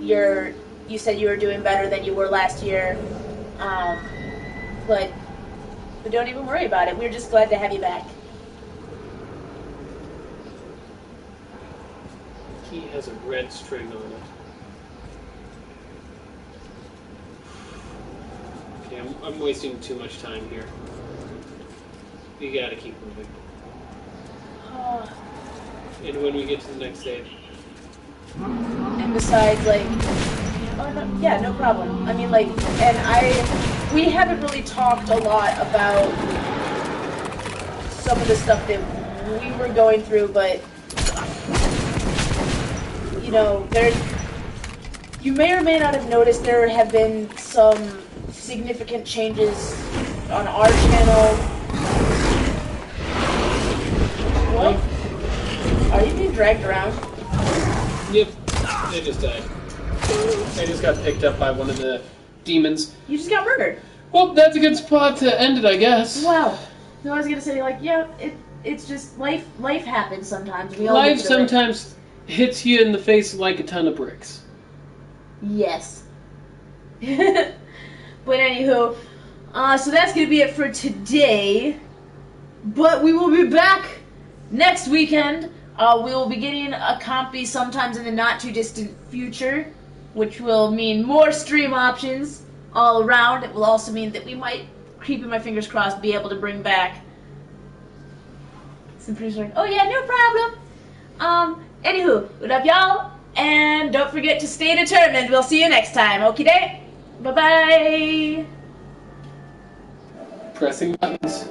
you said you were doing better than you were last year. But don't even worry about it. We're just glad to have you back. He has a red string on it. Okay, I'm wasting too much time here. We gotta keep moving. And when we get to the next stage. And besides, like, oh no, yeah, no problem. I mean, like, we haven't really talked a lot about some of the stuff that we were going through, but you know, you may or may not have noticed there have been some significant changes on our channel. What? Are you being dragged around? Yep, I just died. I just got picked up by one of the demons. You just got murdered. Well, that's a good spot to end it, I guess. Wow. No, I was gonna say, like, yeah, it's just life happens sometimes. Life sometimes hits you in the face like a ton of bricks. Yes. But anywho, so that's gonna be it for today. But we will be back next weekend. We will be getting a compy sometimes in the not too distant future, which will mean more stream options all around. It will also mean that we might, keeping my fingers crossed, be able to bring back some pretty like, oh yeah, no problem. Anywho, we love y'all, and don't forget to stay determined. We'll see you next time. Okie day. Bye bye. Pressing buttons.